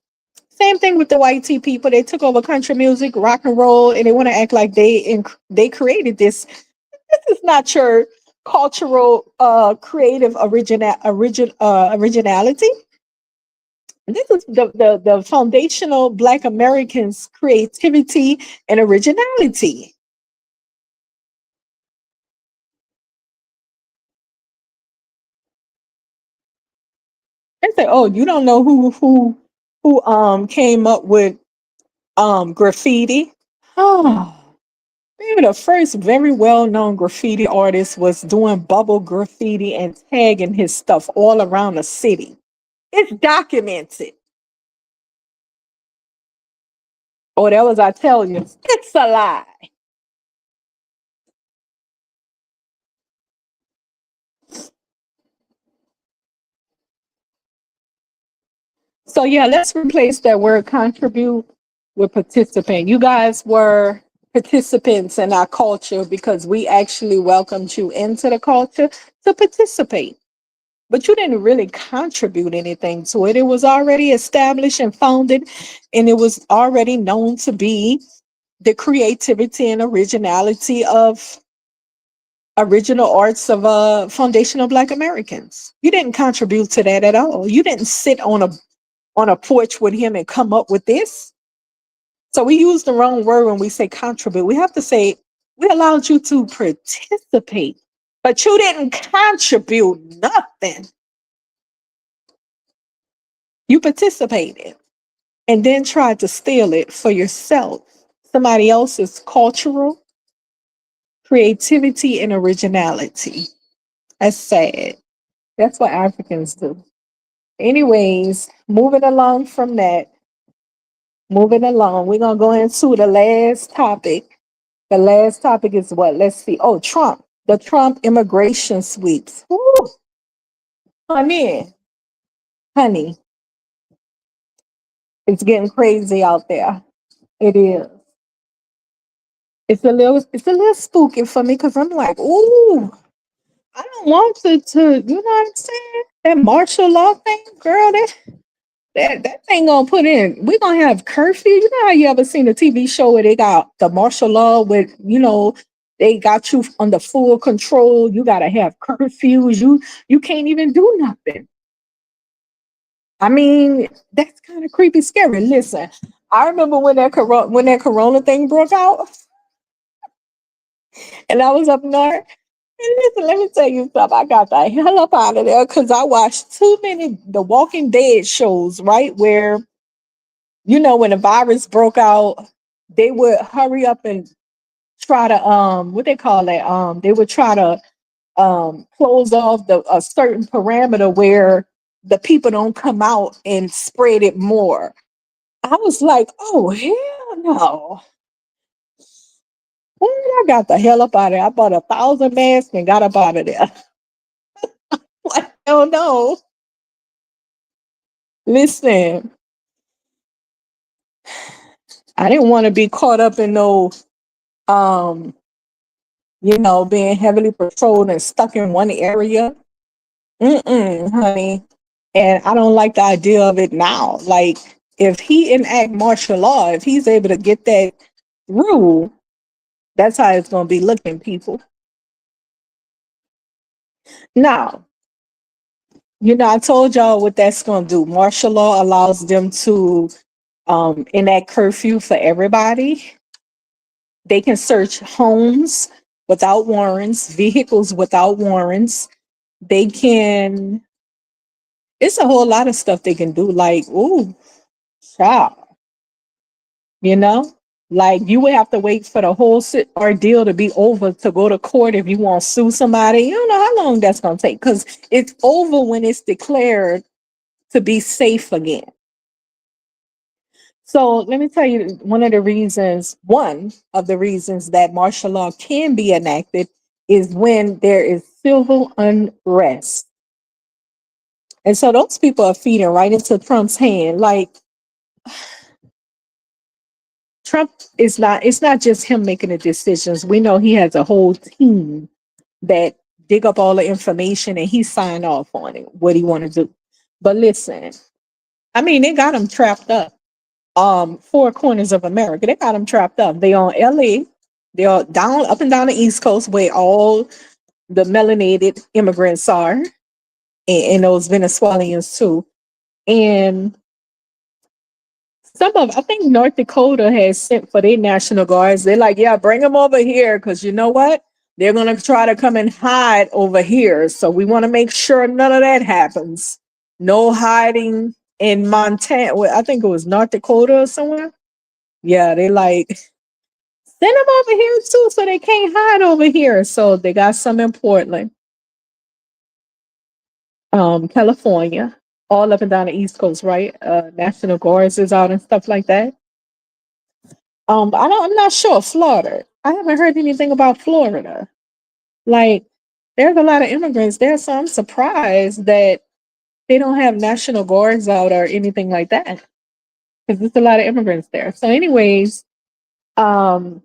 A: Same thing with the white tea people. They took over country music, rock and roll, and they want to act like they created this. This is not your cultural, creative originality. This is the foundational Black Americans' creativity and originality. They say, "Oh, you don't know who came up with graffiti?" Oh, maybe the first very well known graffiti artist was doing bubble graffiti and tagging his stuff all around the city. It's documented. Oh, that was Italian. It's a lie. So yeah, let's replace that word contribute with participant. You guys were participants in our culture because we actually welcomed you into the culture to participate. But you didn't really contribute anything to it. It was already established and founded, and it was already known to be the creativity and originality of original arts of foundational Black Americans. You didn't contribute to that at all. You didn't sit on a porch with him and come up with this. So we use the wrong word when we say contribute. We have to say we allowed you to participate, but you didn't contribute nothing. You participated and then tried to steal it for yourself. Somebody else's cultural creativity and originality. That's sad. That's what Africans do. Anyways, moving along from that, moving along, we're going to go into the last topic. The last topic is what? Let's see. Oh, Trump. The Trump immigration sweeps. Woo, honey, honey, it's getting crazy out there. It is. It's a little spooky for me because I'm like, ooh, I don't want to, you know what I'm saying? That martial law thing, girl, that thing gonna put in. We're gonna have curfew. You know how you ever seen a TV show where they got the martial law with, they got you under full control. You gotta have curfews. You can't even do nothing. I mean, that's kind of creepy, scary. Listen, I remember when that corona thing broke out, and I was up north. And listen, let me tell you something. I got the hell up out of there because I watched too many The Walking Dead shows, right? Where When the virus broke out, they would hurry up and try to what they call it, they would try to close off a certain parameter where the people don't come out and spread it more. I was like, oh hell no. When I got the hell up out of there, I bought 1,000 masks and got up out of there. Like, hell no. Listen, I didn't want to be caught up in no um, being heavily patrolled and stuck in one area. Mm-mm, honey. And I don't like the idea of it now. Like, if he enact martial law, if he's able to get that through, that's how it's going to be looking, people. Now, I told y'all what that's going to do. Martial law allows them to enact curfew for everybody. They can search homes without warrants, vehicles without warrants. They can, it's a whole lot of stuff they can do. Like, ooh, child. You know, like you would have to wait for the whole ordeal to be over to go to court if you want to sue somebody. You don't know how long that's going to take because it's over when it's declared to be safe again. So let me tell you one of the reasons that martial law can be enacted is when there is civil unrest. And so those people are feeding right into Trump's hand. Like, Trump is not, it's not just him making the decisions. We know he has a whole team that dig up all the information and he signed off on it, what he want to do. But listen, I mean, they got him trapped up. Four corners of America, they got him trapped up. They on LA, they are down up and down the East Coast where all the melanated immigrants are, and those Venezuelans too. And I think North Dakota has sent for their National Guards. They're like, yeah, bring them over here because you know what? They're going to try to come and hide over here. So we want to make sure none of that happens. No hiding in Montana. Well, I think it was North Dakota or somewhere. Yeah, they like, send them over here too so they can't hide over here. So they got some in Portland, California, all up and down the East Coast, right? National Guards is out and stuff like that. I'm not sure. Florida. I haven't heard anything about Florida. Like, there's a lot of immigrants there, so I'm surprised that they don't have National Guards out or anything like that. Because there's a lot of immigrants there. So, anyways, um,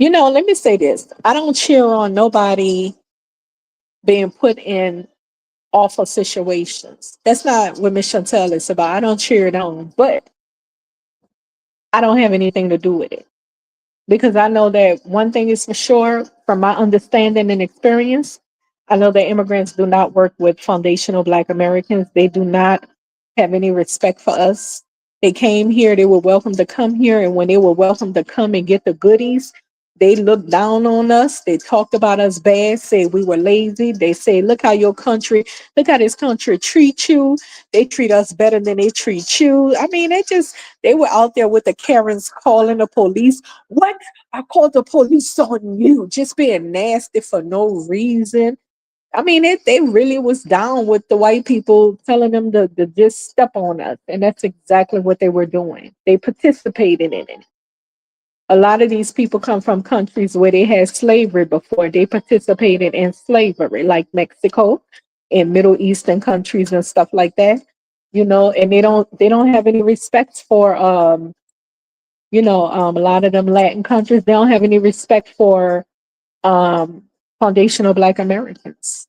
A: let me say this. I don't cheer on nobody being put in awful situations. That's not what Miss Chantell is about. I don't cheer it on, but I don't have anything to do with it. Because I know that one thing is for sure, from my understanding and experience, I know that immigrants do not work with foundational Black Americans. They do not have any respect for us. They came here, they were welcome to come here, and when they were welcome to come and get the goodies, they looked down on us. They talked about us bad, said we were lazy. They say, look how look how this country treats you. They treat us better than they treat you. I mean, they were out there with the Karens calling the police. What? I called the police on you, just being nasty for no reason. I mean, they really was down with the white people telling them to just step on us. And that's exactly what they were doing. They participated in it. A lot of these people come from countries where they had slavery before. They participated in slavery, like Mexico and Middle Eastern countries and stuff like that. And they don't have any respect for a lot of them Latin countries. They don't have any respect for um foundational Black Americans.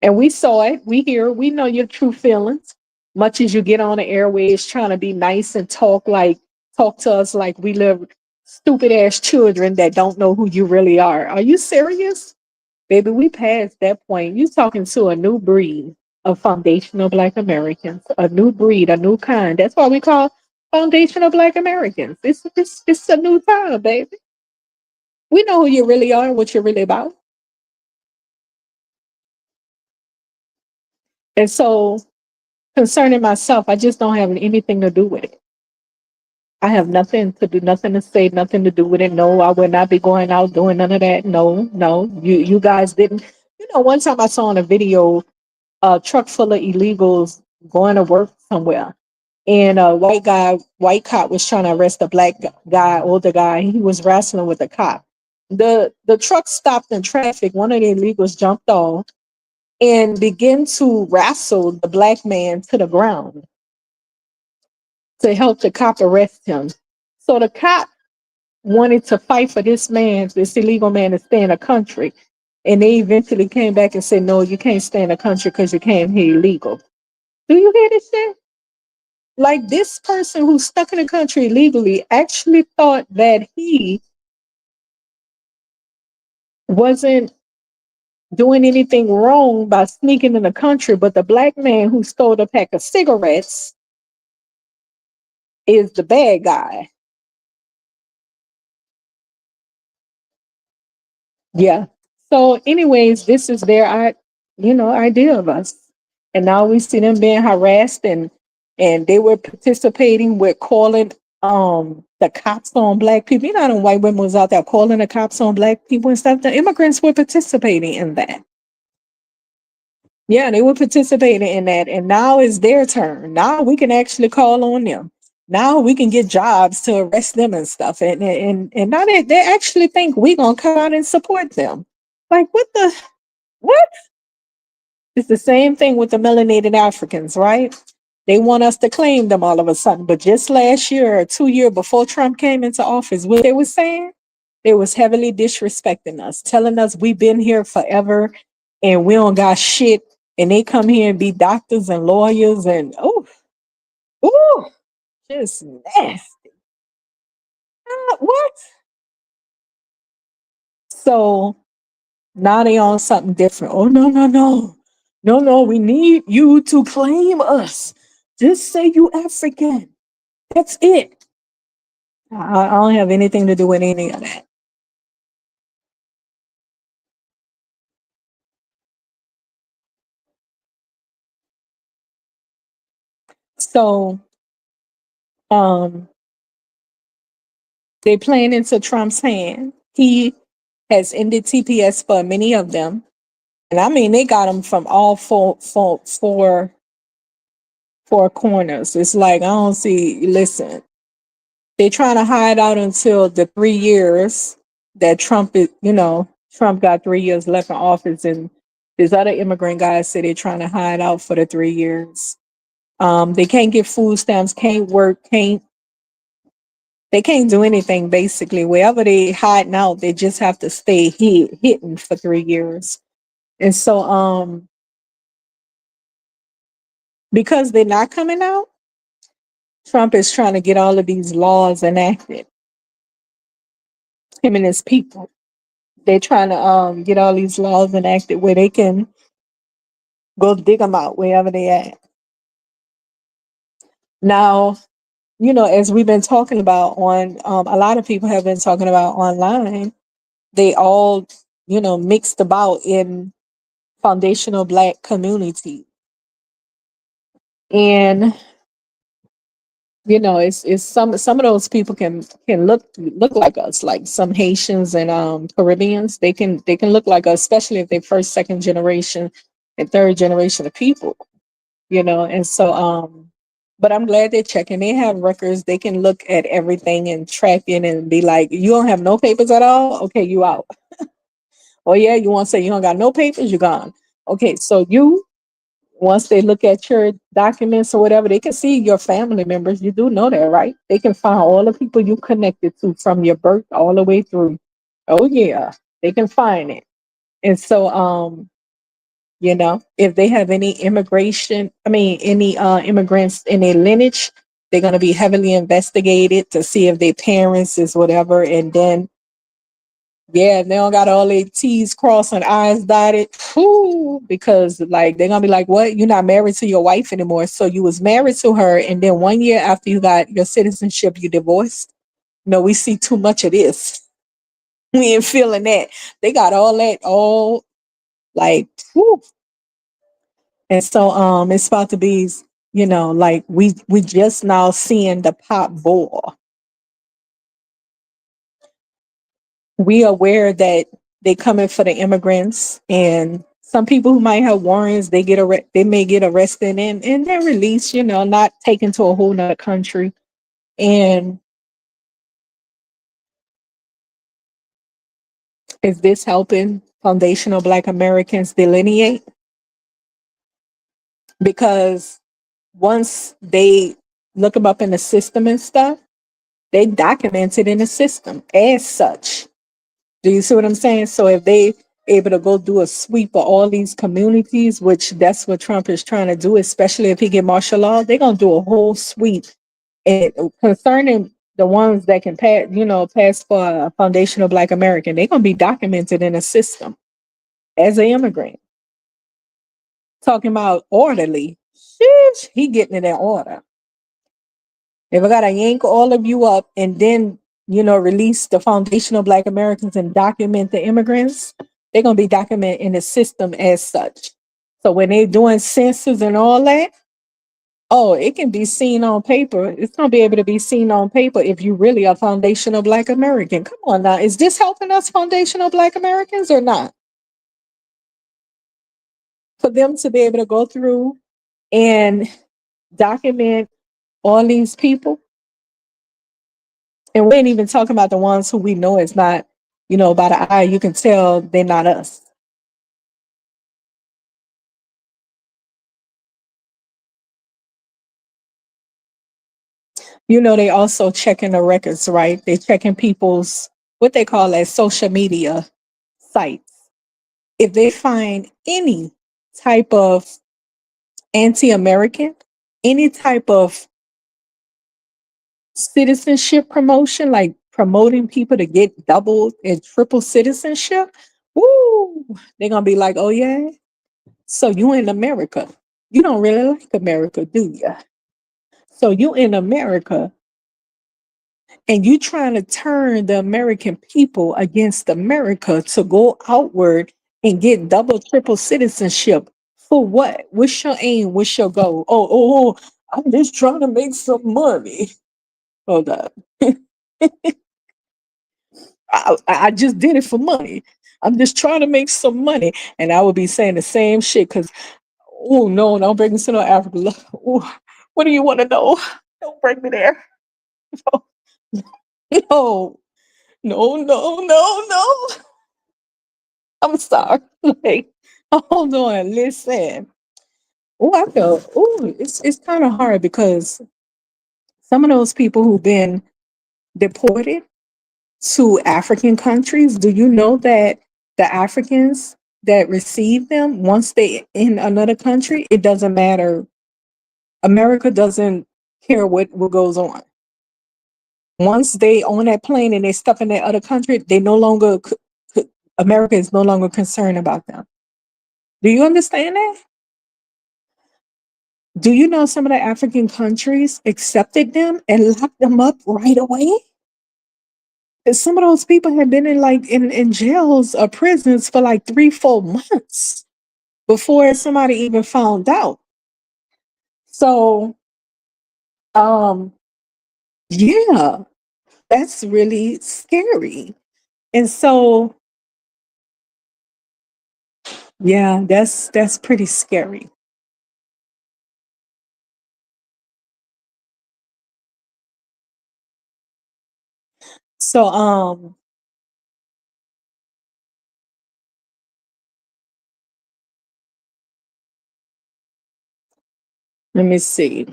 A: And we saw it, we know your true feelings. Much as you get on the airways trying to be nice and talk to us like we live stupid ass children that don't know who you really are. Are you serious? Baby, we passed that point. You talking to a new breed of foundational Black Americans, a new breed, a new kind. That's why we call foundational Black Americans. It's a new time, baby. We know who you really are and what you're really about. And so concerning myself, I just don't have anything to do with it. I have nothing to do, nothing to say, nothing to do with it. No, I would not be going out doing none of that. No, no, you guys didn't. You know, one time I saw in a video a truck full of illegals going to work somewhere, and a white cop was trying to arrest a black guy, older guy. He was wrestling with a cop. The truck stopped in traffic. One of the illegals jumped off and began to wrestle the black man to the ground to help the cop arrest him. So the cop wanted to fight for this illegal man to stay in the country. And they eventually came back and said, no, you can't stay in the country because you came here illegal. Do you hear this shit? Like, this person who's stuck in the country illegally actually thought that he wasn't doing anything wrong by sneaking in the country, but the black man who stole a pack of cigarettes is the bad guy. Yeah. So, anyways, this is their idea of us, and now we see them being harassed, and they were participating with calling the cops on black people. You know, the white women was out there calling the cops on black people and stuff. The immigrants were participating in that. Yeah, they were participating in that, and now it's their turn. Now we can actually call on them. Now we can get jobs to arrest them and stuff, and now they actually think we gonna come out and support them. Like, what? It's the same thing with the melanated Africans, right? They want us to claim them all of a sudden. But just last year or 2 years before Trump came into office, what they were saying, they was heavily disrespecting us, telling us we've been here forever and we don't got shit. And they come here and be doctors and lawyers and oh, just nasty. What? So now they on something different. Oh, no, no, no. No, no, we need you to claim us. Just say you African. That's it. I don't have anything to do with any of that. So um they playing into Trump's hand. He has ended TPS for many of them. And I mean, they got them from all four corners. It's like, I don't see, listen, they trying to hide out until the 3 years that Trump got 3 years left in office. And these other immigrant guys say they're trying to hide out for the 3 years. They can't get food stamps, can't work, they can't do anything basically. Wherever they hiding out, they just have to stay hidden for 3 years. And so because they're not coming out, Trump is trying to get all of these laws enacted. Him and his people. They're trying to get all these laws enacted where they can go dig them out wherever they at. Now, as we've been talking about on, a lot of people have been talking about online, they all, mixed about in foundational Black community. And, it's some of those people can look like us, like some Haitians and Caribbeans. They can look like us, especially if they're first, second generation, and third generation of people, and so but I'm glad they're checking. They have records. They can look at everything and track it and be like, you don't have no papers at all? Okay, you out. Oh yeah, you want to say you don't got no papers? You gone. Okay, so once they look at your documents or whatever, they can see your family members. You do know that, right? They can find all the people you connected to from your birth all the way through. Oh yeah, they can find it. And so if they have any any immigrants in their lineage, they're going to be heavily investigated to see if their parents is whatever. And then, yeah, they don't got all their T's crossed and I's dotted. Whew, because like they're going to be like, what? You're not married to your wife anymore. So you was married to her. And then 1 year after you got your citizenship, you divorced. No, we see too much of this. We ain't feeling that. They got all that, all like, whew. And so it's about to be Like we just now seeing the pot boil. We aware that they coming for the immigrants, and some people who might have warrants, they may get arrested and they're released, not taken to a whole nother country. And is this helping foundational Black Americans delineate? Because once they look them up in the system and stuff, they document it in the system as such. Do you see what I'm saying? So if they able to go do a sweep of all these communities, which that's what Trump is trying to do, especially if he get martial law, they're gonna do a whole sweep. And concerning the ones that can pass for a foundational Black American, they're gonna be documented in a system as an immigrant. Talking about orderly, sheesh, he getting it in order. If I gotta yank all of you up and then, release the foundational Black Americans and document the immigrants, they're gonna be documented in the system as such. So when they're doing census and all that, oh, it can be seen on paper. It's gonna be able to be seen on paper if you really are foundational Black American. Come on now, is this helping us foundational Black Americans or not? For them to be able to go through and document all these people. And we ain't even talking about the ones who we know is not, by the eye, you can tell they're not us. They also checking the records, right? They checking people's, what they call as social media sites. If they find any type of anti-American, any type of citizenship promotion, like promoting people to get double and triple citizenship, woo, they're gonna be like, oh yeah, so you in America. You don't really like America, do you? So you in America and you trying to turn the American people against America to go outward and get double, triple citizenship. For what? What's your aim? What's your goal? Oh, I'm just trying to make some money. Hold up. I just did it for money. I'm just trying to make some money. And I would be saying the same shit because, oh, no, don't bring me to no Africa. Ooh, what do you want to know? Don't bring me there. No, no. I'm sorry. Like, hold on, listen. Oh, I feel, it's kind of hard because some of those people who've been deported to African countries, do you know that the Africans that receive them, once they in another country, it doesn't matter. America doesn't care what goes on. Once they on that plane and they stuck in that other country, they no longer America is no longer concerned about them. Do you understand that? Do you know some of the African countries accepted them and locked them up right away? And some of those people have been in jails or prisons for like 3, 4 months before somebody even found out. So, um, yeah, that's really scary. And so, yeah, that's pretty scary. So, let me see.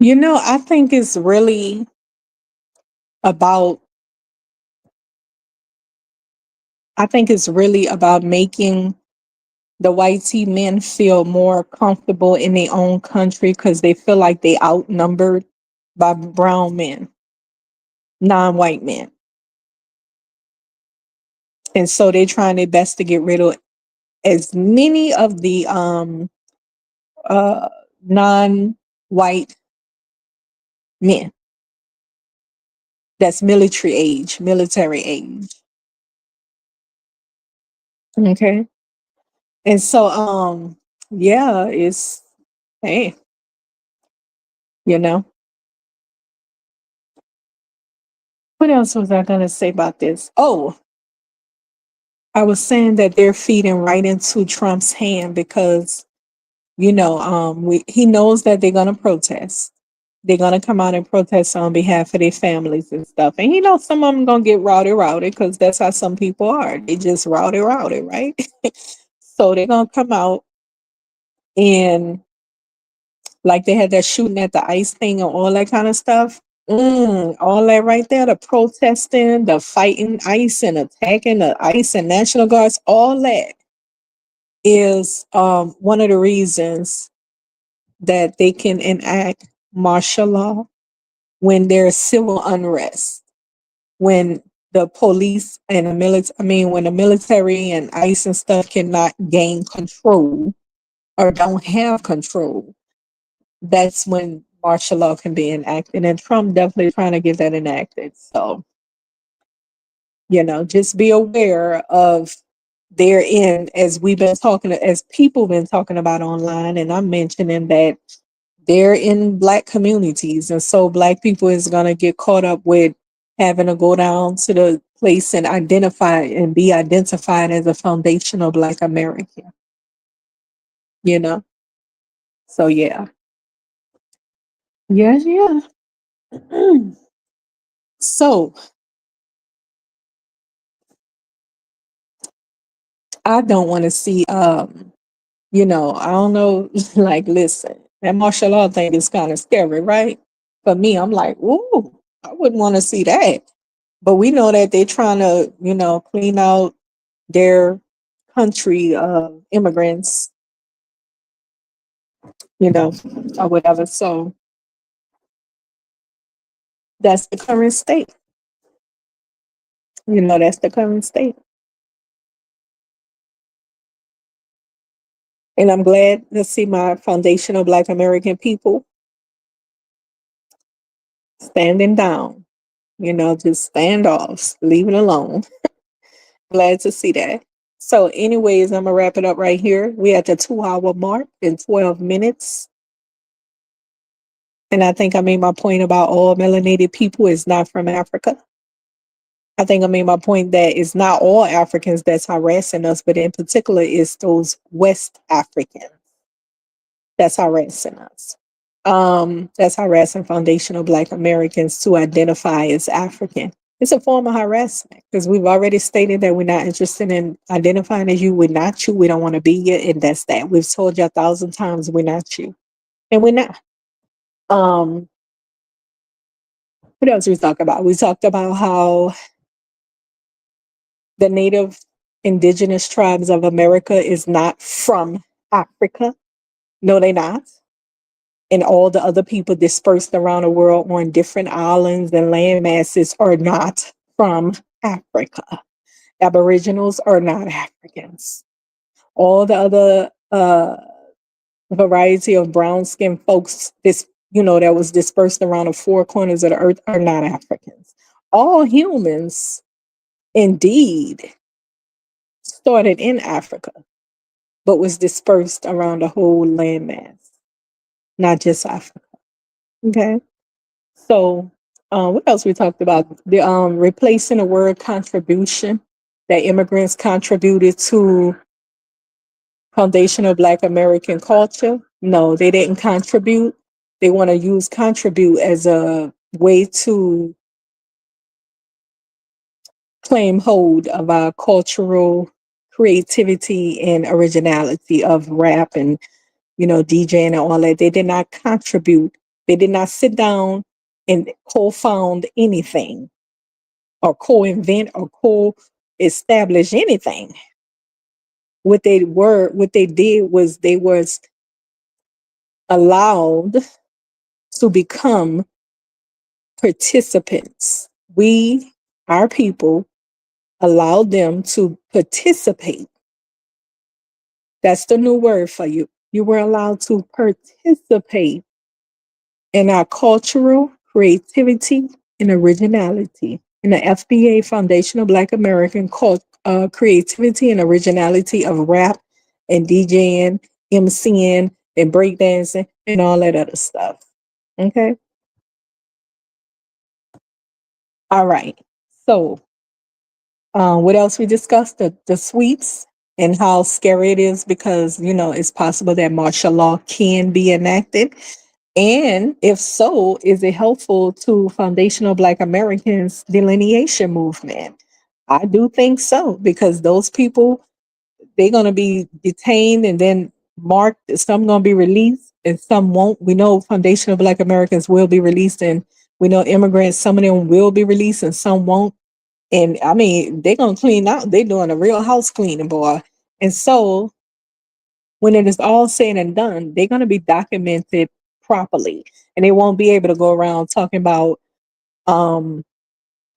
A: I think it's really about making the white tea men feel more comfortable in their own country because they feel like they outnumbered by brown men, non-white men. And so they're trying their best to get rid of as many of the uh, non-white men that's military age. Okay. And so yeah, it's, hey, you know. What else was I gonna say about this? Oh, I was saying that they're feeding right into Trump's hand because, he knows that they're gonna protest. They're gonna come out and protest on behalf of their families and stuff. And some of them gonna get rowdy, because that's how some people are. They just rowdy, right? So they're gonna come out and like they had that shooting at the ICE thing and all that kind of stuff. All that right there, the protesting, the fighting ICE and attacking the ICE and National Guards, all that is one of the reasons that they can enact martial law when there's civil unrest, when the police and the military, when the military and ICE and stuff cannot gain control or don't have control. That's when martial law can be enacted. And Trump definitely trying to get that enacted. So, just be aware of therein, as we've been talking, as people been talking about online, and I'm mentioning that they're in Black communities. And so Black people is going to get caught up with having to go down to the place and identify and be identified as a foundational Black American, you know? So, yeah. Yes, yeah. So, I don't want to see, I don't know, like, listen, that martial law thing is kind of scary, right? For me, I'm like, ooh, I wouldn't want to see that. But we know that they're trying to, clean out their country immigrants, you know, or whatever. So that's the current state. That's the current state. And I'm glad to see my foundational Black American people standing down, just stand off, leave it alone. Glad to see that. So, anyways, I'm gonna wrap it up right here. We at the 2 hour mark in 12 minutes. And I think I made my point about all melanated people is not from Africa. I think I made my point that it's not all Africans that's harassing us, but in particular, it's those West Africans that's harassing us. That's harassing foundational Black Americans to identify as African. It's a form of harassment because we've already stated that we're not interested in identifying as you. We're not you. We don't want to be you, and that's that. We've told you 1,000 times we're not you, and we're not. Um, what else we talk about? We talked about how the native indigenous tribes of America is not from Africa. No, they're not. And all the other people dispersed around the world on different islands and land masses are not from Africa. Aboriginals are not Africans. All the other variety of brown skinned folks that was dispersed around the four corners of the earth are not Africans. All humans indeed started in Africa, but was dispersed around the whole landmass, not just Africa. Okay. So, what else we talked about? The replacing the word contribution, that immigrants contributed to foundational Black American culture. No, they didn't contribute. They want to use contribute as a way to claim hold of our cultural creativity and originality of rap and DJing and all that. They did not contribute. They did not sit down and co-found anything or co-invent or co-establish anything. What they did was they was allowed to become participants. Our people, allowed them to participate. That's the new word for you. You were allowed to participate in our cultural creativity and originality. In the FBA, Foundational Black American Creativity and Originality of Rap and DJing MCing and breakdancing and all that other stuff. Okay. All right. So, what else we discussed? The sweeps and how scary it is because, it's possible that martial law can be enacted. And if so, is it helpful to foundational Black Americans delineation movement? I do think so, because those people, they're going to be detained and then marked. Some going to be released and some won't. We know foundational Black Americans will be released, and we know immigrants, some of them will be released and some won't. And I mean, they're going to clean out. They're doing a real house cleaning, boy. And so when it is all said and done, they're going to be documented properly, and they won't be able to go around talking about, um,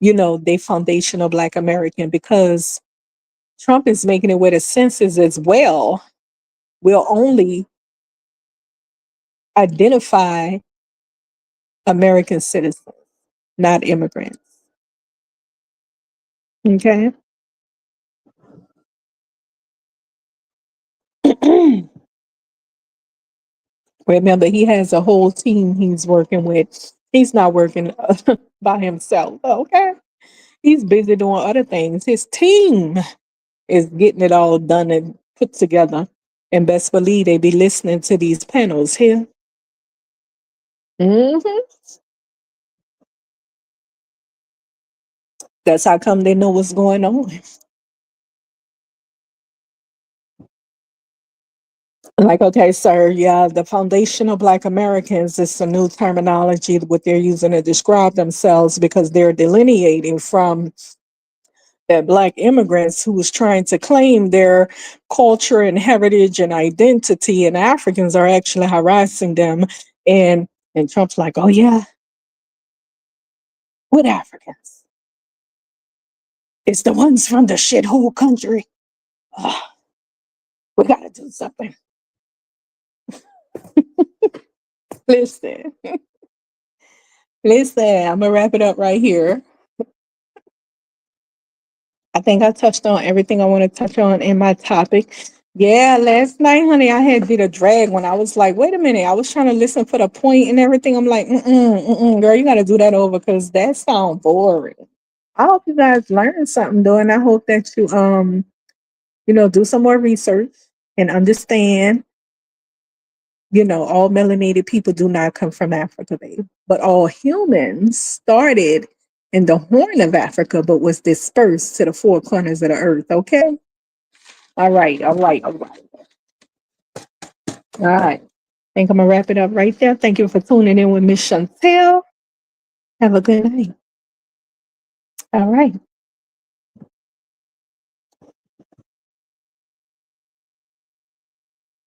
A: they foundational Black American, because Trump is making it where the census as well will only identify American citizens, not immigrants. Okay. Remember, he has a whole team he's working with. He's not working by himself. Okay. He's busy doing other things. His team is getting it all done and put together. And best believe they be listening to these panels here. Hmm. That's how come they know what's going on. Like, okay, sir, yeah, the foundational Black Americans is a new terminology, what they're using to describe themselves, because they're delineating from that Black immigrants who was trying to claim their culture and heritage and identity, and Africans are actually harassing them. And Trump's like, oh yeah, what Africans? It's the ones from the shithole country. Ugh, we gotta do something. Listen, listen, I'm gonna wrap it up right here. I think I touched on everything I want to touch on in my topic. Yeah, last night, honey, I had did a drag when I was like, wait a minute, I was trying to listen for the point and everything. I'm like, girl, you got to do that over because that sounds boring. I hope you guys learned something though, and I hope that you do some more research and understand. All melanated people do not come from Africa, babe, but all humans started in the Horn of Africa, but was dispersed to the four corners of the earth. Okay. All right. All right. All right. All right. I think I'm gonna wrap it up right there. Thank you for tuning in with Miss Chantell. Have a good night. All right.